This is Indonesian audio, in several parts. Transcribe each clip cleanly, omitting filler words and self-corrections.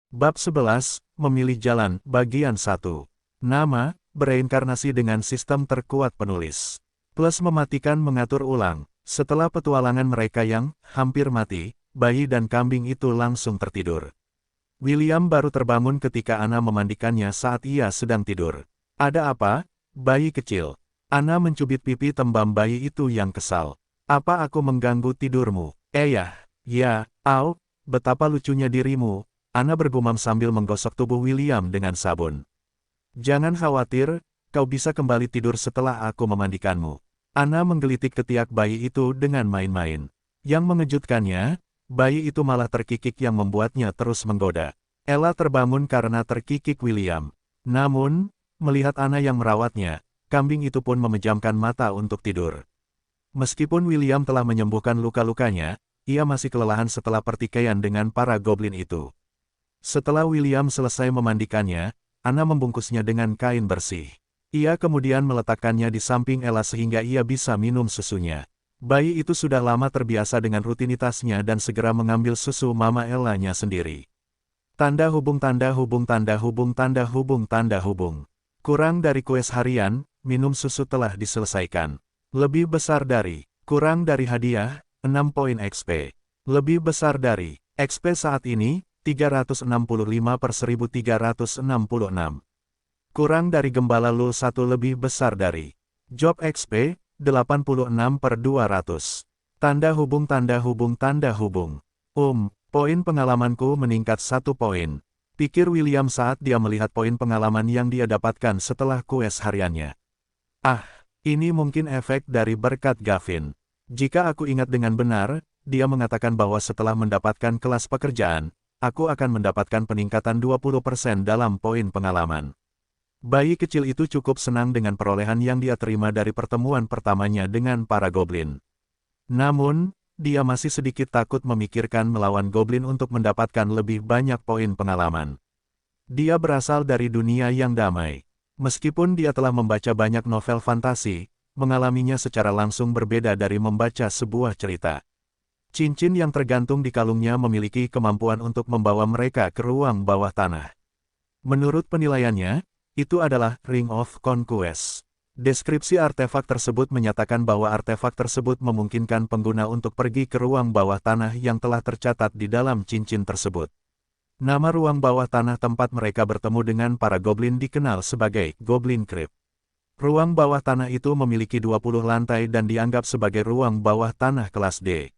Bab 11, Memilih Jalan, Bagian 1. Nama, bereinkarnasi dengan sistem terkuat penulis. Plus mematikan mengatur ulang. Setelah petualangan mereka yang hampir mati, bayi dan kambing itu langsung tertidur. William baru terbangun ketika Anna memandikannya saat ia sedang tidur. Ada apa, bayi kecil? Anna mencubit pipi tembam bayi itu yang kesal. Apa aku mengganggu tidurmu? Ya, betapa lucunya dirimu. Anna bergumam sambil menggosok tubuh William dengan sabun. Jangan khawatir, kau bisa kembali tidur setelah aku memandikanmu. Anna menggelitik ketiak bayi itu dengan main-main. Yang mengejutkannya, bayi itu malah terkikik yang membuatnya terus menggoda. Ella terbangun karena terkikik William. Namun, melihat Anna yang merawatnya, kambing itu pun memejamkan mata untuk tidur. Meskipun William telah menyembuhkan luka-lukanya, ia masih kelelahan setelah pertikaian dengan para goblin itu. Setelah William selesai memandikannya, Anna membungkusnya dengan kain bersih. Ia kemudian meletakkannya di samping Ella sehingga ia bisa minum susunya. Bayi itu sudah lama terbiasa dengan rutinitasnya dan segera mengambil susu mama Ella-nya sendiri. Tanda hubung tanda hubung tanda hubung tanda hubung tanda hubung. Kurang dari kues harian, minum susu telah diselesaikan. Lebih besar dari, kurang dari hadiah, 6 poin XP. Lebih besar dari, XP saat ini, 365/1366. Kurang dari gembala Lul 1 lebih besar dari. Job XP, 86/200. Tanda hubung tanda hubung tanda hubung. Poin pengalamanku meningkat 1 poin. Pikir William saat dia melihat poin pengalaman yang dia dapatkan setelah kues hariannya. Ini mungkin efek dari berkat Gavin. Jika aku ingat dengan benar, dia mengatakan bahwa setelah mendapatkan kelas pekerjaan, aku akan mendapatkan peningkatan 20% dalam poin pengalaman. Bayi kecil itu cukup senang dengan perolehan yang dia terima dari pertemuan pertamanya dengan para goblin. Namun, dia masih sedikit takut memikirkan melawan goblin untuk mendapatkan lebih banyak poin pengalaman. Dia berasal dari dunia yang damai. Meskipun dia telah membaca banyak novel fantasi, mengalaminya secara langsung berbeda dari membaca sebuah cerita. Cincin yang tergantung di kalungnya memiliki kemampuan untuk membawa mereka ke ruang bawah tanah. Menurut penilaiannya, itu adalah Ring of Conquest. Deskripsi artefak tersebut menyatakan bahwa artefak tersebut memungkinkan pengguna untuk pergi ke ruang bawah tanah yang telah tercatat di dalam cincin tersebut. Nama ruang bawah tanah tempat mereka bertemu dengan para goblin dikenal sebagai Goblin Crypt. Ruang bawah tanah itu memiliki 20 lantai dan dianggap sebagai ruang bawah tanah kelas D.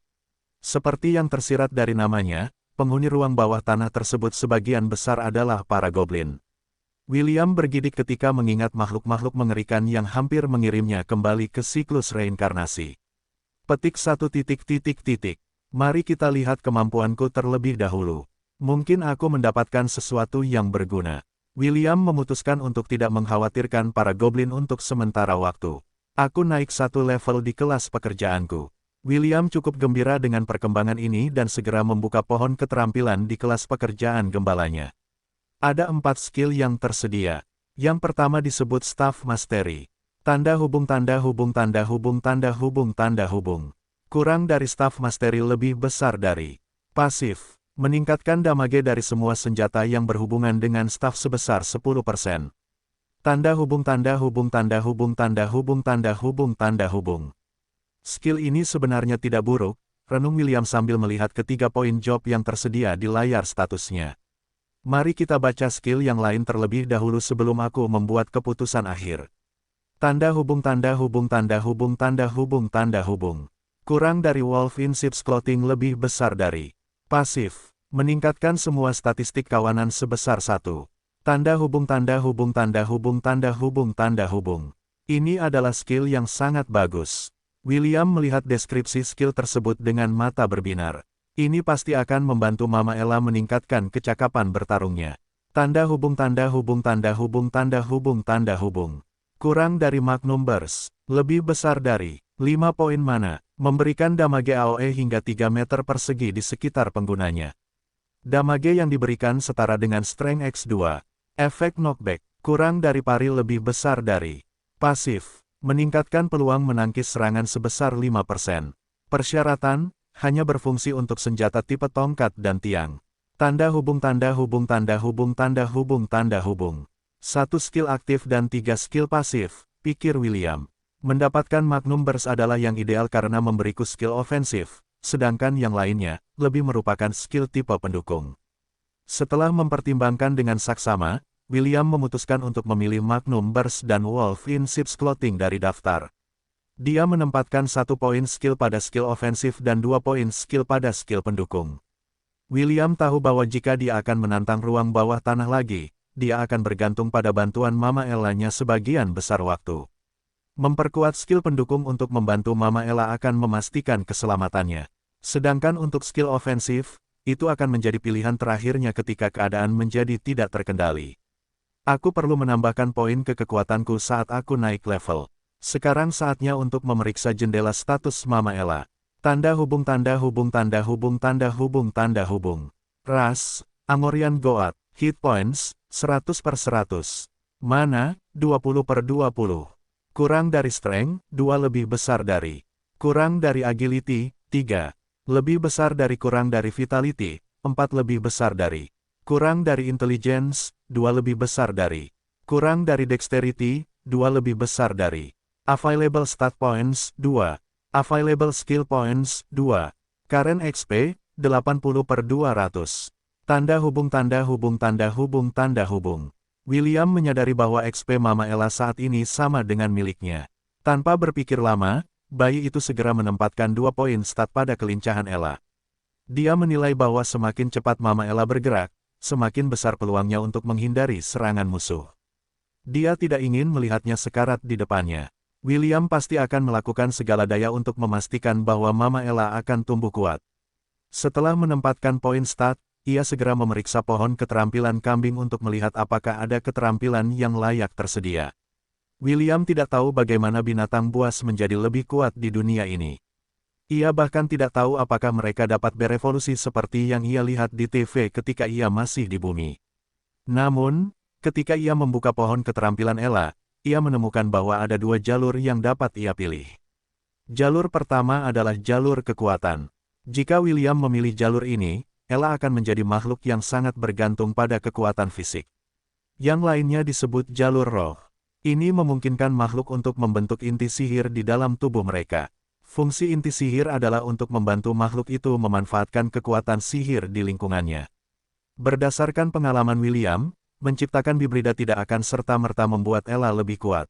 Seperti yang tersirat dari namanya, penghuni ruang bawah tanah tersebut sebagian besar adalah para goblin. William bergidik ketika mengingat makhluk-makhluk mengerikan yang hampir mengirimnya kembali ke siklus reinkarnasi. Petik 1. Mari kita lihat kemampuanku terlebih dahulu. Mungkin aku mendapatkan sesuatu yang berguna. William memutuskan untuk tidak mengkhawatirkan para goblin untuk sementara waktu. Aku naik 1 level di kelas pekerjaanku. William cukup gembira dengan perkembangan ini dan segera membuka pohon keterampilan di kelas pekerjaan gembalanya. Ada 4 skill yang tersedia. Yang pertama disebut Staff Mastery. Tanda hubung tanda hubung tanda hubung tanda hubung tanda hubung. Kurang dari Staff Mastery lebih besar dari. Pasif. Meningkatkan damage dari semua senjata yang berhubungan dengan staff sebesar 10%. Tanda hubung tanda hubung tanda hubung tanda hubung tanda hubung tanda hubung. Skill ini sebenarnya tidak buruk, renung William sambil melihat ketiga poin job yang tersedia di layar statusnya. Mari kita baca skill yang lain terlebih dahulu sebelum aku membuat keputusan akhir. Tanda hubung tanda hubung tanda hubung tanda hubung tanda hubung. Kurang dari Wolf in Sheep's Clothing lebih besar dari. Pasif. Meningkatkan semua statistik kawanan sebesar 1. Tanda hubung tanda hubung tanda hubung tanda hubung tanda hubung. Ini adalah skill yang sangat bagus. William melihat deskripsi skill tersebut dengan mata berbinar. Ini pasti akan membantu Mama Ella meningkatkan kecakapan bertarungnya. Tanda hubung tanda hubung tanda hubung tanda hubung tanda hubung. Kurang dari Magnum Burst. Lebih besar dari 5 poin mana. Memberikan damage AOE hingga 3 meter persegi di sekitar penggunanya. Damage yang diberikan setara dengan Strength X2. Efek knockback. Kurang dari pari lebih besar dari. Pasif. Meningkatkan peluang menangkis serangan sebesar 5%. Persyaratan, hanya berfungsi untuk senjata tipe tongkat dan tiang. Tanda hubung tanda hubung tanda hubung tanda hubung tanda hubung. 1 skill aktif dan 3 skill pasif, pikir William. Mendapatkan Magnum Burst adalah yang ideal karena memberiku skill ofensif, sedangkan yang lainnya, lebih merupakan skill tipe pendukung. Setelah mempertimbangkan dengan saksama, William memutuskan untuk memilih Magnum Burst dan Wolf in Sheep's Clothing dari daftar. Dia menempatkan 1 poin skill pada skill ofensif dan 2 poin skill pada skill pendukung. William tahu bahwa jika dia akan menantang ruang bawah tanah lagi, dia akan bergantung pada bantuan Mama Ella-nya sebagian besar waktu. Memperkuat skill pendukung untuk membantu Mama Ella akan memastikan keselamatannya. Sedangkan untuk skill ofensif, itu akan menjadi pilihan terakhirnya ketika keadaan menjadi tidak terkendali. Aku perlu menambahkan poin ke kekuatanku saat aku naik level. Sekarang saatnya untuk memeriksa jendela status Mama Ella. Tanda hubung tanda hubung tanda hubung tanda hubung tanda hubung. Ras, Amorian Goat, hit points, 100/100. Mana, 20/20. Kurang dari strength, 2 lebih besar dari. Kurang dari agility, 3. Lebih besar dari kurang dari vitality, 4 lebih besar dari. Kurang dari intelligence, 2 lebih besar dari. Kurang dari dexterity, 2 lebih besar dari. Available stat points, 2. Available skill points, 2. Current XP, 80/200. Tanda hubung tanda hubung tanda hubung tanda hubung. William menyadari bahwa XP Mama Ella saat ini sama dengan miliknya. Tanpa berpikir lama, bayi itu segera menempatkan 2 poin stat pada kelincahan Ella. Dia menilai bahwa semakin cepat Mama Ella bergerak, semakin besar peluangnya untuk menghindari serangan musuh. Dia tidak ingin melihatnya sekarat di depannya. William pasti akan melakukan segala daya untuk memastikan bahwa Mama Ella akan tumbuh kuat. Setelah menempatkan poin stat, ia segera memeriksa pohon keterampilan kambing untuk melihat apakah ada keterampilan yang layak tersedia. William tidak tahu bagaimana binatang buas menjadi lebih kuat di dunia ini. Ia bahkan tidak tahu apakah mereka dapat berevolusi seperti yang ia lihat di TV ketika ia masih di bumi. Namun, ketika ia membuka pohon keterampilan Ella, ia menemukan bahwa ada 2 jalur yang dapat ia pilih. Jalur pertama adalah jalur kekuatan. Jika William memilih jalur ini, Ella akan menjadi makhluk yang sangat bergantung pada kekuatan fisik. Yang lainnya disebut jalur roh. Ini memungkinkan makhluk untuk membentuk inti sihir di dalam tubuh mereka. Fungsi inti sihir adalah untuk membantu makhluk itu memanfaatkan kekuatan sihir di lingkungannya. Berdasarkan pengalaman William, menciptakan bibrida tidak akan serta-merta membuat Ella lebih kuat.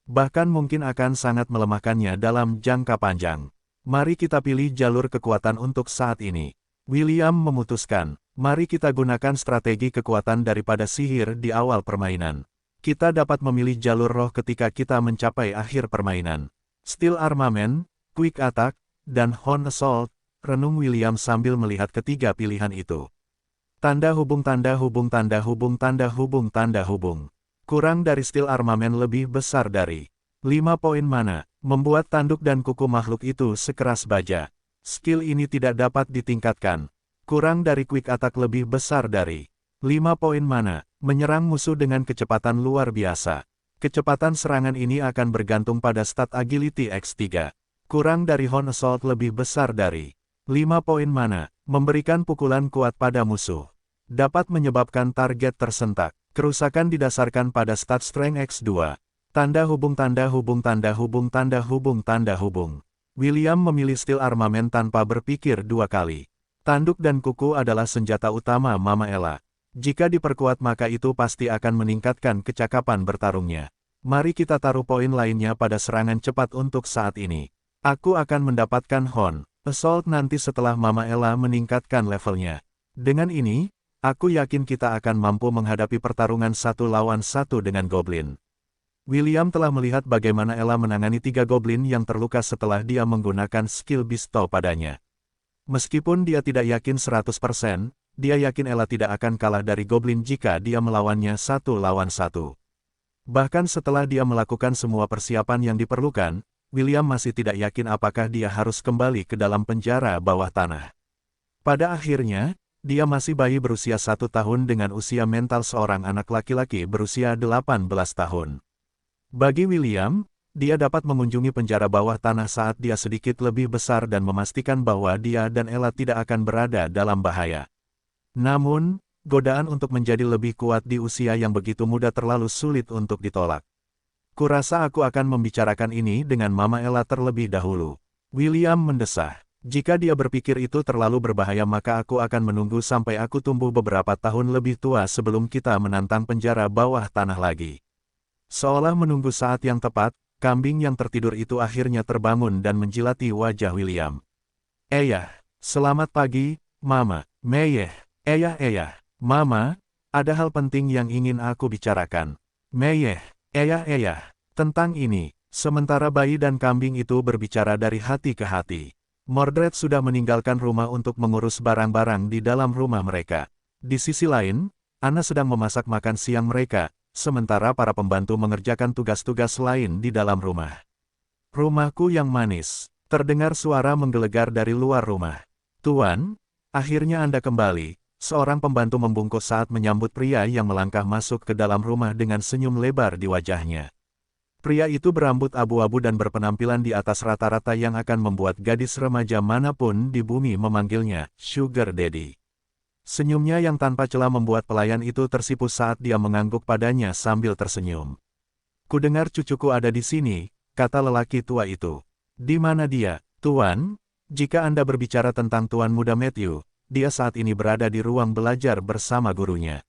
Bahkan mungkin akan sangat melemahkannya dalam jangka panjang. Mari kita pilih jalur kekuatan untuk saat ini. William memutuskan, mari kita gunakan strategi kekuatan daripada sihir di awal permainan. Kita dapat memilih jalur roh ketika kita mencapai akhir permainan. Steel Armament, Quick Attack, dan Horn Assault, renung William sambil melihat ketiga pilihan itu. Tanda hubung tanda hubung tanda hubung tanda hubung tanda hubung. Kurang dari Steel Armament lebih besar dari. 5 poin mana, membuat tanduk dan kuku makhluk itu sekeras baja. Skill ini tidak dapat ditingkatkan. Kurang dari Quick Attack lebih besar dari. 5 poin mana, menyerang musuh dengan kecepatan luar biasa. Kecepatan serangan ini akan bergantung pada stat Agility X3. Kurang dari Horn Assault lebih besar dari. 5 poin mana, memberikan pukulan kuat pada musuh. Dapat menyebabkan target tersentak. Kerusakan didasarkan pada stat Strength X2. Tanda hubung tanda hubung tanda hubung tanda hubung tanda hubung. William memilih Steel Armament tanpa berpikir 2 kali. Tanduk dan kuku adalah senjata utama Mama Ella. Jika diperkuat maka itu pasti akan meningkatkan kecakapan bertarungnya. Mari kita taruh poin lainnya pada serangan cepat untuk saat ini. Aku akan mendapatkan Horn Assault nanti setelah Mama Ella meningkatkan levelnya. Dengan ini, aku yakin kita akan mampu menghadapi pertarungan 1 lawan 1 dengan Goblin. William telah melihat bagaimana Ella menangani 3 Goblin yang terluka setelah dia menggunakan skill Bestow padanya. Meskipun dia tidak yakin 100%, dia yakin Ella tidak akan kalah dari Goblin jika dia melawannya 1 lawan 1. Bahkan setelah dia melakukan semua persiapan yang diperlukan, William masih tidak yakin apakah dia harus kembali ke dalam penjara bawah tanah. Pada akhirnya, dia masih bayi berusia 1 tahun dengan usia mental seorang anak laki-laki berusia 18 tahun. Bagi William, dia dapat mengunjungi penjara bawah tanah saat dia sedikit lebih besar dan memastikan bahwa dia dan Ella tidak akan berada dalam bahaya. Namun, godaan untuk menjadi lebih kuat di usia yang begitu muda terlalu sulit untuk ditolak. Kurasa aku akan membicarakan ini dengan Mama Ella terlebih dahulu. William mendesah. Jika dia berpikir itu terlalu berbahaya maka aku akan menunggu sampai aku tumbuh beberapa tahun lebih tua sebelum kita menantang penjara bawah tanah lagi. Seolah menunggu saat yang tepat, kambing yang tertidur itu akhirnya terbangun dan menjilati wajah William. Selamat pagi, Mama. Meyeh. Mama, ada hal penting yang ingin aku bicarakan. Meyeh. Tentang ini. Sementara bayi dan kambing itu berbicara dari hati ke hati. Mordred sudah meninggalkan rumah untuk mengurus barang-barang di dalam rumah mereka. Di sisi lain, Anna sedang memasak makan siang mereka, sementara para pembantu mengerjakan tugas-tugas lain di dalam rumah. Rumahku yang manis. Terdengar suara menggelegar dari luar rumah. Tuan, akhirnya Anda kembali. Seorang pembantu membungkuk saat menyambut pria yang melangkah masuk ke dalam rumah dengan senyum lebar di wajahnya. Pria itu berambut abu-abu dan berpenampilan di atas rata-rata yang akan membuat gadis remaja manapun di bumi memanggilnya Sugar Daddy. Senyumnya yang tanpa celah membuat pelayan itu tersipu saat dia mengangguk padanya sambil tersenyum. Kudengar cucuku ada di sini, kata lelaki tua itu. Di mana dia, Tuan? Jika Anda berbicara tentang Tuan Muda Matthew, dia saat ini berada di ruang belajar bersama gurunya.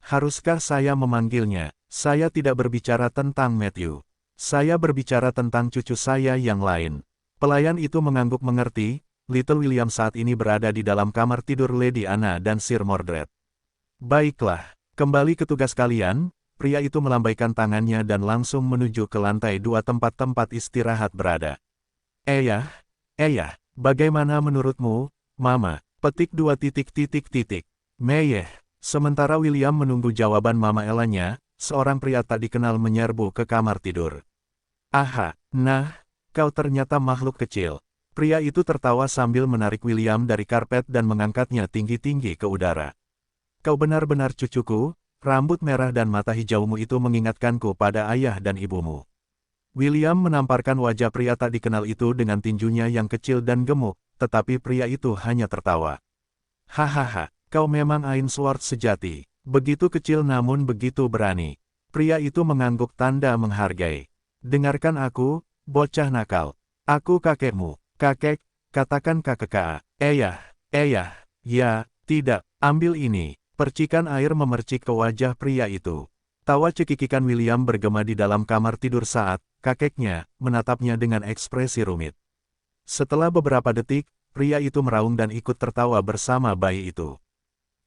Haruskah saya memanggilnya? Saya tidak berbicara tentang Matthew. Saya berbicara tentang cucu saya yang lain. Pelayan itu mengangguk mengerti. Little William saat ini berada di dalam kamar tidur Lady Anna dan Sir Mordred. Baiklah, kembali ke tugas kalian. Pria itu melambaikan tangannya dan langsung menuju ke lantai 2 tempat-tempat istirahat berada. Bagaimana menurutmu, Mama? Petik 2 titik. Meyeh. Sementara William menunggu jawaban Mama Ellanya, seorang pria tak dikenal menyerbu ke kamar tidur. Nah, kau ternyata makhluk kecil. Pria itu tertawa sambil menarik William dari karpet dan mengangkatnya tinggi-tinggi ke udara. Kau benar-benar cucuku, rambut merah dan mata hijaumu itu mengingatkanku pada ayah dan ibumu. William menamparkan wajah pria tak dikenal itu dengan tinjunya yang kecil dan gemuk, tetapi pria itu hanya tertawa. Hahaha. Kau memang Ainsworth sejati, begitu kecil namun begitu berani. Pria itu mengangguk tanda menghargai. Dengarkan aku, bocah nakal. Aku kakekmu. Kakek, katakan kakek. Ya, tidak, ambil ini. Percikan air memercik ke wajah pria itu. Tawa cekikikan William bergema di dalam kamar tidur saat kakeknya menatapnya dengan ekspresi rumit. Setelah beberapa detik, pria itu meraung dan ikut tertawa bersama bayi itu.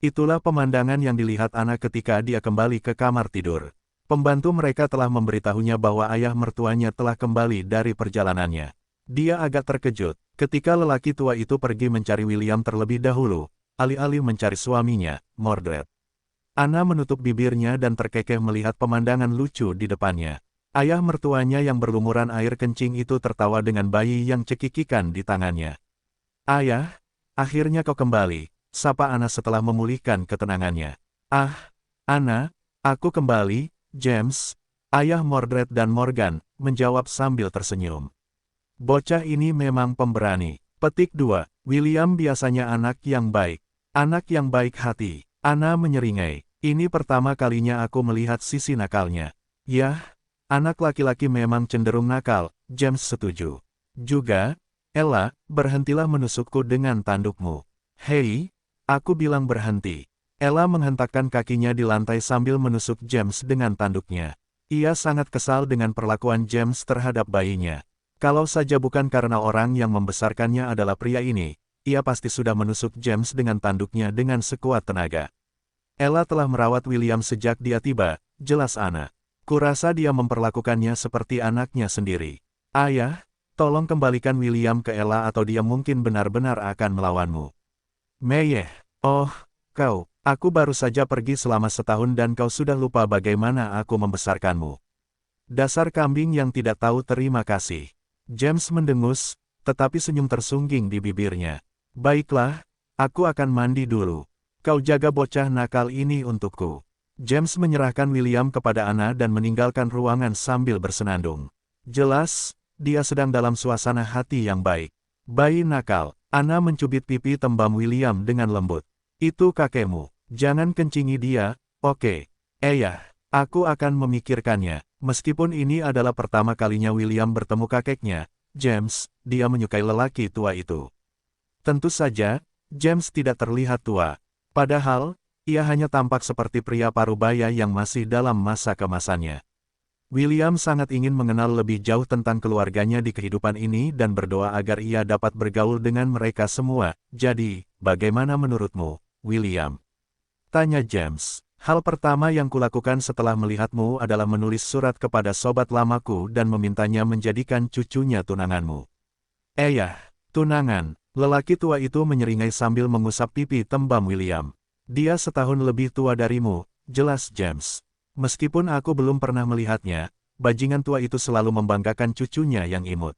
Itulah pemandangan yang dilihat Anna ketika dia kembali ke kamar tidur. Pembantu mereka telah memberitahunya bahwa ayah mertuanya telah kembali dari perjalanannya. Dia agak terkejut ketika lelaki tua itu pergi mencari William terlebih dahulu, alih-alih mencari suaminya, Mordred. Anna menutup bibirnya dan terkekeh melihat pemandangan lucu di depannya. Ayah mertuanya yang berlumuran air kencing itu tertawa dengan bayi yang cekikikan di tangannya. Ayah, akhirnya kau kembali. Sapa Anna setelah memulihkan ketenangannya. Anna, aku kembali, James. Ayah Mordred dan Morgan menjawab sambil tersenyum. Bocah ini memang pemberani. Petik 2. William biasanya anak yang baik. Anak yang baik hati. Anna menyeringai. Ini pertama kalinya aku melihat sisi nakalnya. Yah, anak laki-laki memang cenderung nakal, James setuju. Juga, Ella, berhentilah menusukku dengan tandukmu. Hei, aku bilang berhenti. Ella menghentakkan kakinya di lantai sambil menusuk James dengan tanduknya. Ia sangat kesal dengan perlakuan James terhadap bayinya. Kalau saja bukan karena orang yang membesarkannya adalah pria ini, ia pasti sudah menusuk James dengan tanduknya dengan sekuat tenaga. Ella telah merawat William sejak dia tiba, jelas Anna. Kurasa dia memperlakukannya seperti anaknya sendiri. Ayah, tolong kembalikan William ke Ella atau dia mungkin benar-benar akan melawanmu. Meyeh, oh, kau, aku baru saja pergi selama setahun dan kau sudah lupa bagaimana aku membesarkanmu. Dasar kambing yang tidak tahu terima kasih. James mendengus, tetapi senyum tersungging di bibirnya. Baiklah, aku akan mandi dulu. Kau jaga bocah nakal ini untukku. James menyerahkan William kepada Anna dan meninggalkan ruangan sambil bersenandung. Jelas, dia sedang dalam suasana hati yang baik. Bayi nakal. Anna mencubit pipi tembam William dengan lembut. Itu kakekmu. Jangan kencingi dia, oke? Ayah, aku akan memikirkannya. Meskipun ini adalah pertama kalinya William bertemu kakeknya, James, dia menyukai lelaki tua itu. Tentu saja, James tidak terlihat tua. Padahal, ia hanya tampak seperti pria parubaya yang masih dalam masa kemasannya. William sangat ingin mengenal lebih jauh tentang keluarganya di kehidupan ini dan berdoa agar ia dapat bergaul dengan mereka semua. Jadi, bagaimana menurutmu, William? Tanya James. Hal pertama yang kulakukan setelah melihatmu adalah menulis surat kepada sobat lamaku dan memintanya menjadikan cucunya tunanganmu. Ayah, tunangan. Lelaki tua itu menyeringai sambil mengusap pipi tembam William. Dia setahun lebih tua darimu, jelas James. Meskipun aku belum pernah melihatnya, bajingan tua itu selalu membanggakan cucunya yang imut.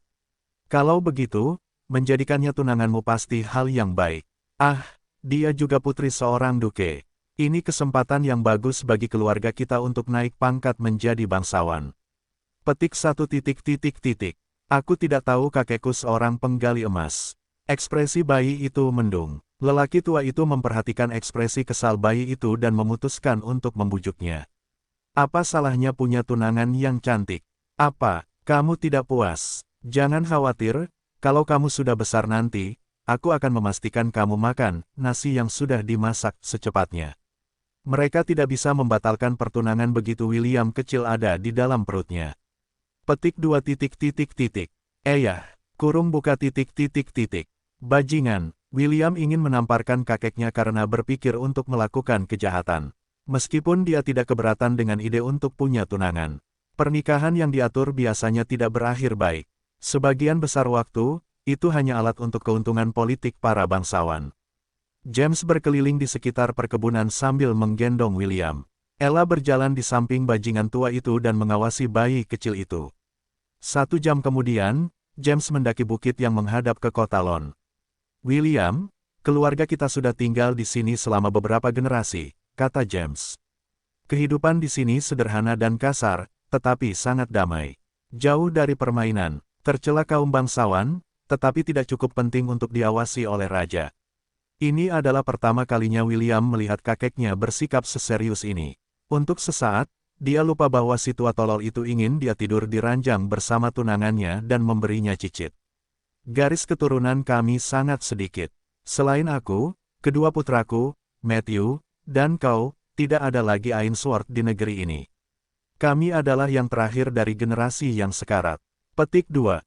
Kalau begitu, menjadikannya tunanganmu pasti hal yang baik. Ah, dia juga putri seorang duke. Ini kesempatan yang bagus bagi keluarga kita untuk naik pangkat menjadi bangsawan. Petik 1. Aku tidak tahu kakekku seorang penggali emas. Ekspresi bayi itu mendung. Lelaki tua itu memperhatikan ekspresi kesal bayi itu dan memutuskan untuk membujuknya. Apa salahnya punya tunangan yang cantik? Apa, kamu tidak puas? Jangan khawatir, kalau kamu sudah besar nanti, aku akan memastikan kamu makan nasi yang sudah dimasak secepatnya. Mereka tidak bisa membatalkan pertunangan begitu William kecil ada di dalam perutnya. Petik 2. Ayah, kurung buka . Bajingan, William ingin menamparkan kakeknya karena berpikir untuk melakukan kejahatan. Meskipun dia tidak keberatan dengan ide untuk punya tunangan. Pernikahan yang diatur biasanya tidak berakhir baik. Sebagian besar waktu, itu hanya alat untuk keuntungan politik para bangsawan. James berkeliling di sekitar perkebunan sambil menggendong William. Ella berjalan di samping bajingan tua itu dan mengawasi bayi kecil itu. 1 jam kemudian, James mendaki bukit yang menghadap ke kota Lon. William, keluarga kita sudah tinggal di sini selama beberapa generasi, kata James. Kehidupan di sini sederhana dan kasar, tetapi sangat damai. Jauh dari permainan, tercela kaum bangsawan, tetapi tidak cukup penting untuk diawasi oleh raja. Ini adalah pertama kalinya William melihat kakeknya bersikap seserius ini. Untuk sesaat, dia lupa bahwa si tua tolol itu ingin dia tidur di ranjang bersama tunangannya dan memberinya cicit. Garis keturunan kami sangat sedikit. Selain aku, kedua putraku, Matthew, dan kau, tidak ada lagi Ainsworth di negeri ini. Kami adalah yang terakhir dari generasi yang sekarat. Petik 2.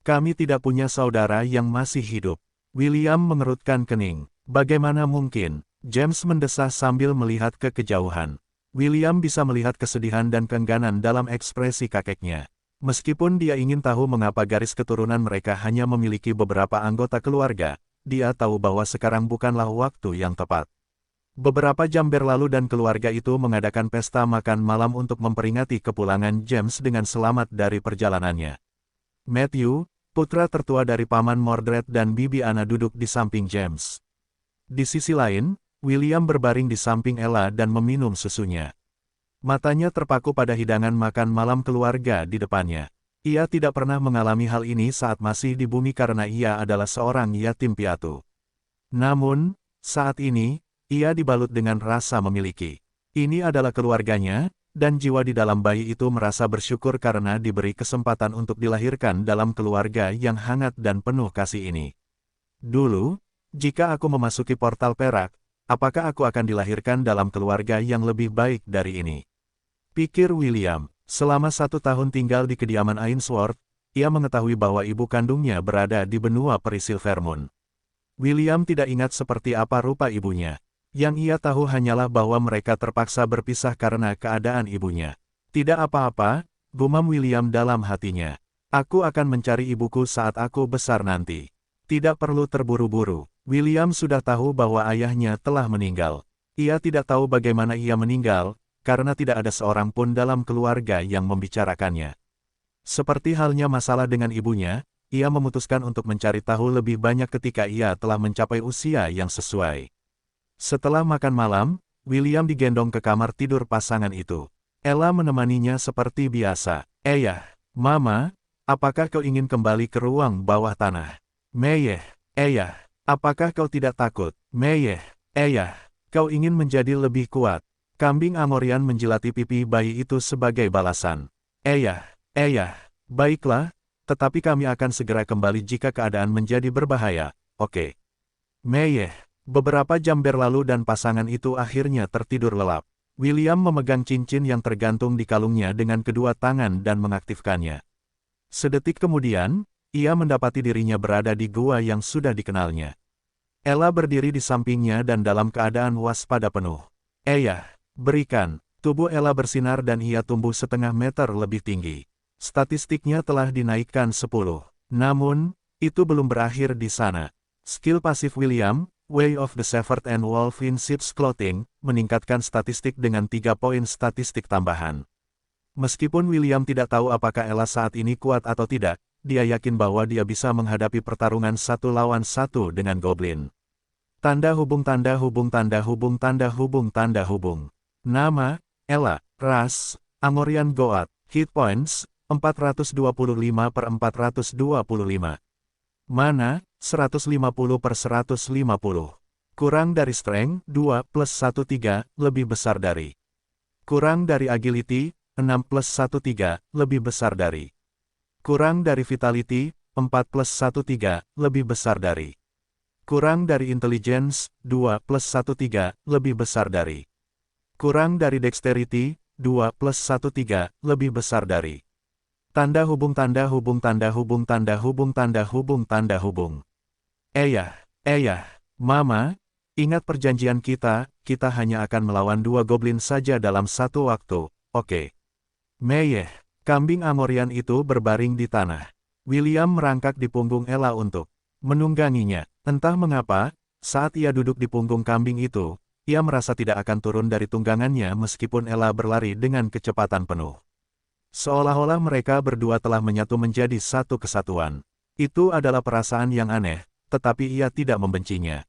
Kami tidak punya saudara yang masih hidup. William mengerutkan kening. Bagaimana mungkin? James mendesah sambil melihat ke kejauhan. William bisa melihat kesedihan dan keengganan dalam ekspresi kakeknya. Meskipun dia ingin tahu mengapa garis keturunan mereka hanya memiliki beberapa anggota keluarga, dia tahu bahwa sekarang bukanlah waktu yang tepat. Beberapa jam berlalu dan keluarga itu mengadakan pesta makan malam untuk memperingati kepulangan James dengan selamat dari perjalanannya. Matthew, putra tertua dari Paman Mordred dan Bibi Anna duduk di samping James. Di sisi lain, William berbaring di samping Ella dan meminum susunya. Matanya terpaku pada hidangan makan malam keluarga di depannya. Ia tidak pernah mengalami hal ini saat masih di bumi karena ia adalah seorang yatim piatu. Namun, saat ini, ia dibalut dengan rasa memiliki. Ini adalah keluarganya, dan jiwa di dalam bayi itu merasa bersyukur karena diberi kesempatan untuk dilahirkan dalam keluarga yang hangat dan penuh kasih ini. Dulu, jika aku memasuki portal perak, apakah aku akan dilahirkan dalam keluarga yang lebih baik dari ini? Pikir William. Selama 1 tahun tinggal di kediaman Ainsworth, ia mengetahui bahwa ibu kandungnya berada di benua peri Silvermoon. William tidak ingat seperti apa rupa ibunya. Yang ia tahu hanyalah bahwa mereka terpaksa berpisah karena keadaan ibunya. Tidak apa-apa, gumam William dalam hatinya. Aku akan mencari ibuku saat aku besar nanti. Tidak perlu terburu-buru. William sudah tahu bahwa ayahnya telah meninggal. Ia tidak tahu bagaimana ia meninggal, karena tidak ada seorang pun dalam keluarga yang membicarakannya. Seperti halnya masalah dengan ibunya, ia memutuskan untuk mencari tahu lebih banyak ketika ia telah mencapai usia yang sesuai. Setelah makan malam, William digendong ke kamar tidur pasangan itu. Ella menemaninya seperti biasa. Ayah, Mama, apakah kau ingin kembali ke ruang bawah tanah? Meyeh, Ayah, apakah kau tidak takut? Meyeh, Ayah, kau ingin menjadi lebih kuat. Kambing Amorian menjilati pipi bayi itu sebagai balasan. Ayah, baiklah, tetapi kami akan segera kembali jika keadaan menjadi berbahaya, oke. Meyeh, beberapa jam berlalu dan pasangan itu akhirnya tertidur lelap. William memegang cincin yang tergantung di kalungnya dengan kedua tangan dan mengaktifkannya. Sedetik kemudian, ia mendapati dirinya berada di gua yang sudah dikenalnya. Ella berdiri di sampingnya dan dalam keadaan waspada penuh. Berikan. Tubuh Ella bersinar dan ia tumbuh setengah meter lebih tinggi. Statistiknya telah dinaikkan 10. Namun, itu belum berakhir di sana. Skill pasif William, Way of the Shepherd and Wolf in Sheep's Clothing, meningkatkan statistik dengan 3 poin statistik tambahan. Meskipun William tidak tahu apakah Ella saat ini kuat atau tidak, dia yakin bahwa dia bisa menghadapi pertarungan 1 lawan 1 dengan Goblin. Tanda hubung tanda hubung tanda hubung tanda hubung tanda hubung. Nama, Ella, Ras, Amorian Goat, Hit Points, 425/425. Mana, 150/150. Kurang dari Strength, 2+13, lebih besar dari. Kurang dari Agility, 6+13, lebih besar dari. Kurang dari Vitality, 4+13, lebih besar dari. Kurang dari Intelligence, 2+13, lebih besar dari. Kurang dari Dexterity, 2+13, lebih besar dari. Tanda hubung tanda hubung tanda hubung tanda hubung tanda hubung tanda hubung. Mama, ingat perjanjian kita hanya akan melawan 2 goblin saja dalam satu waktu, oke? Meyeh, kambing Amorian itu berbaring di tanah. William merangkak di punggung Ella untuk menungganginya. Entah mengapa, saat ia duduk di punggung kambing itu, ia merasa tidak akan turun dari tunggangannya meskipun Ella berlari dengan kecepatan penuh. Seolah-olah mereka berdua telah menyatu menjadi satu kesatuan. Itu adalah perasaan yang aneh, tetapi ia tidak membencinya.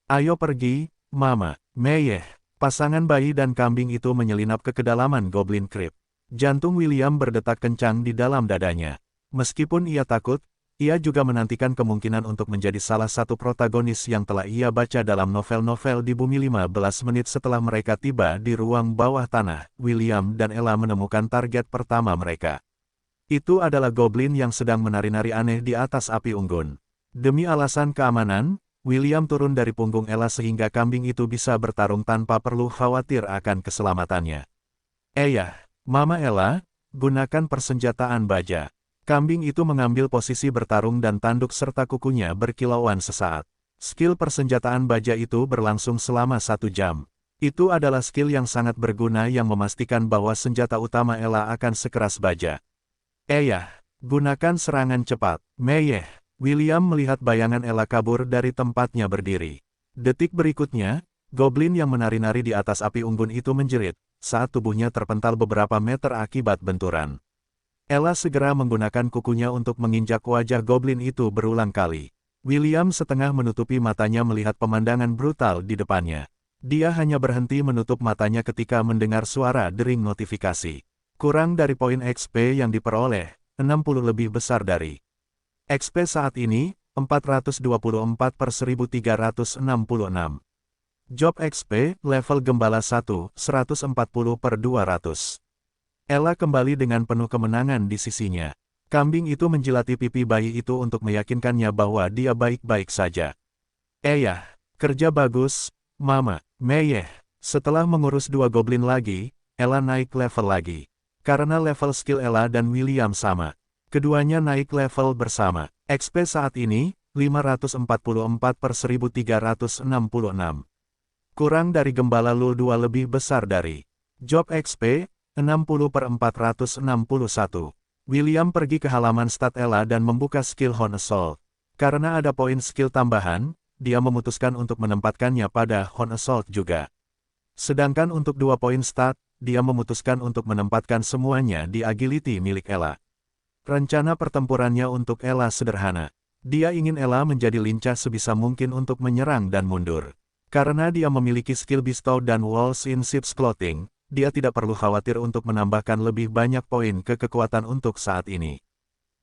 Ayo pergi, Mama. Meyeh, pasangan bayi dan kambing itu menyelinap ke kedalaman Goblin Crypt. Jantung William berdetak kencang di dalam dadanya. Meskipun ia takut, ia juga menantikan kemungkinan untuk menjadi salah satu protagonis yang telah ia baca dalam novel-novel di bumi. 15 menit setelah mereka tiba di ruang bawah tanah, William dan Ella menemukan target pertama mereka. Itu adalah goblin yang sedang menari-nari aneh di atas api unggun. Demi alasan keamanan, William turun dari punggung Ella sehingga kambing itu bisa bertarung tanpa perlu khawatir akan keselamatannya. Mama Ella, gunakan persenjataan baja. Kambing itu mengambil posisi bertarung dan tanduk serta kukunya berkilauan sesaat. Skill persenjataan baja itu berlangsung selama 1 jam. Itu adalah skill yang sangat berguna yang memastikan bahwa senjata utama Ella akan sekeras baja. Gunakan serangan cepat. Meyeh, William melihat bayangan Ella kabur dari tempatnya berdiri. Detik berikutnya, goblin yang menari-nari di atas api unggun itu menjerit, saat tubuhnya terpental beberapa meter akibat benturan. Ella segera menggunakan kukunya untuk menginjak wajah goblin itu berulang kali. William setengah menutupi matanya melihat pemandangan brutal di depannya. Dia hanya berhenti menutup matanya ketika mendengar suara dering notifikasi. Kurang dari poin XP yang diperoleh, 60 lebih besar dari. XP saat ini, 424/1366. Job XP, level Gembala 1, 140/200. Ella kembali dengan penuh kemenangan di sisinya. Kambing itu menjilati pipi bayi itu untuk meyakinkannya bahwa dia baik-baik saja. Kerja bagus, Mama. Meyeh, setelah mengurus 2 goblin lagi, Ella naik level lagi. Karena level skill Ella dan William sama, keduanya naik level bersama. XP saat ini, 544/1366. Kurang dari Gembala Lul 2 lebih besar dari. Job XP, 60/461. William pergi ke halaman stat Ella dan membuka skill Horn Assault. Karena ada poin skill tambahan, dia memutuskan untuk menempatkannya pada Horn Assault juga. Sedangkan untuk 2 poin stat, dia memutuskan untuk menempatkan semuanya di Agility milik Ella. Rencana pertempurannya untuk Ella sederhana. Dia ingin Ella menjadi lincah sebisa mungkin untuk menyerang dan mundur. Karena dia memiliki skill Bestow dan Walls in Sheep's Clothing, dia tidak perlu khawatir untuk menambahkan lebih banyak poin ke kekuatan untuk saat ini.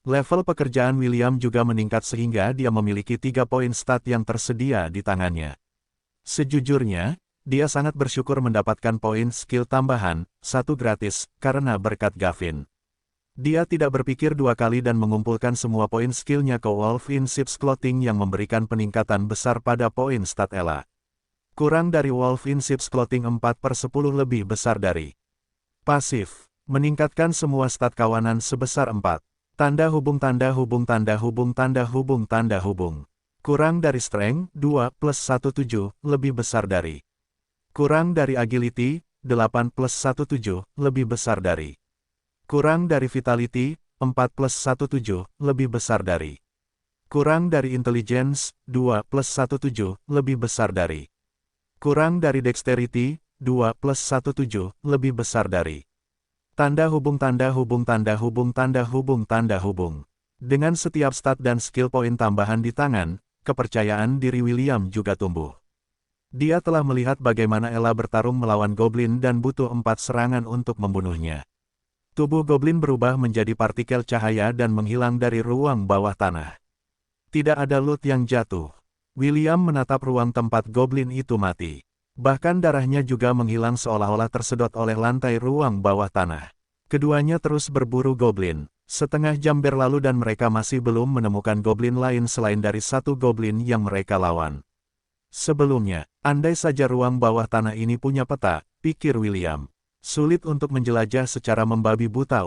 Level pekerjaan William juga meningkat sehingga dia memiliki 3 poin stat yang tersedia di tangannya. Sejujurnya, dia sangat bersyukur mendapatkan poin skill tambahan, 1 gratis, karena berkat Gavin. Dia tidak berpikir dua kali dan mengumpulkan semua poin skillnya ke Wolf in Sheep's Clothing yang memberikan peningkatan besar pada poin stat Ella. Kurang dari Wolf in Sheep's Clothing 4/10 lebih besar dari pasif. Meningkatkan semua stat kawanan sebesar 4. Tanda hubung tanda hubung tanda hubung tanda hubung tanda hubung. Kurang dari Strength, 2+17, lebih besar dari. Kurang dari Agility, 8+17, lebih besar dari. Kurang dari Vitality, 4+17, lebih besar dari. Kurang dari Intelligence, 2+17, lebih besar dari. Kurang dari Dexterity, 2+17, lebih besar dari. Tanda hubung tanda hubung tanda hubung tanda hubung tanda hubung. Dengan setiap stat dan skill poin tambahan di tangan, kepercayaan diri William juga tumbuh. Dia telah melihat bagaimana Ella bertarung melawan Goblin dan butuh 4 serangan untuk membunuhnya. Tubuh Goblin berubah menjadi partikel cahaya dan menghilang dari ruang bawah tanah. Tidak ada loot yang jatuh. William menatap ruang tempat Goblin itu mati. Bahkan darahnya juga menghilang seolah-olah tersedot oleh lantai ruang bawah tanah. Keduanya terus berburu Goblin. Setengah jam berlalu dan mereka masih belum menemukan Goblin lain selain dari satu Goblin yang mereka lawan. Sebelumnya, andai saja ruang bawah tanah ini punya peta, pikir William. Sulit untuk menjelajah secara membabi buta.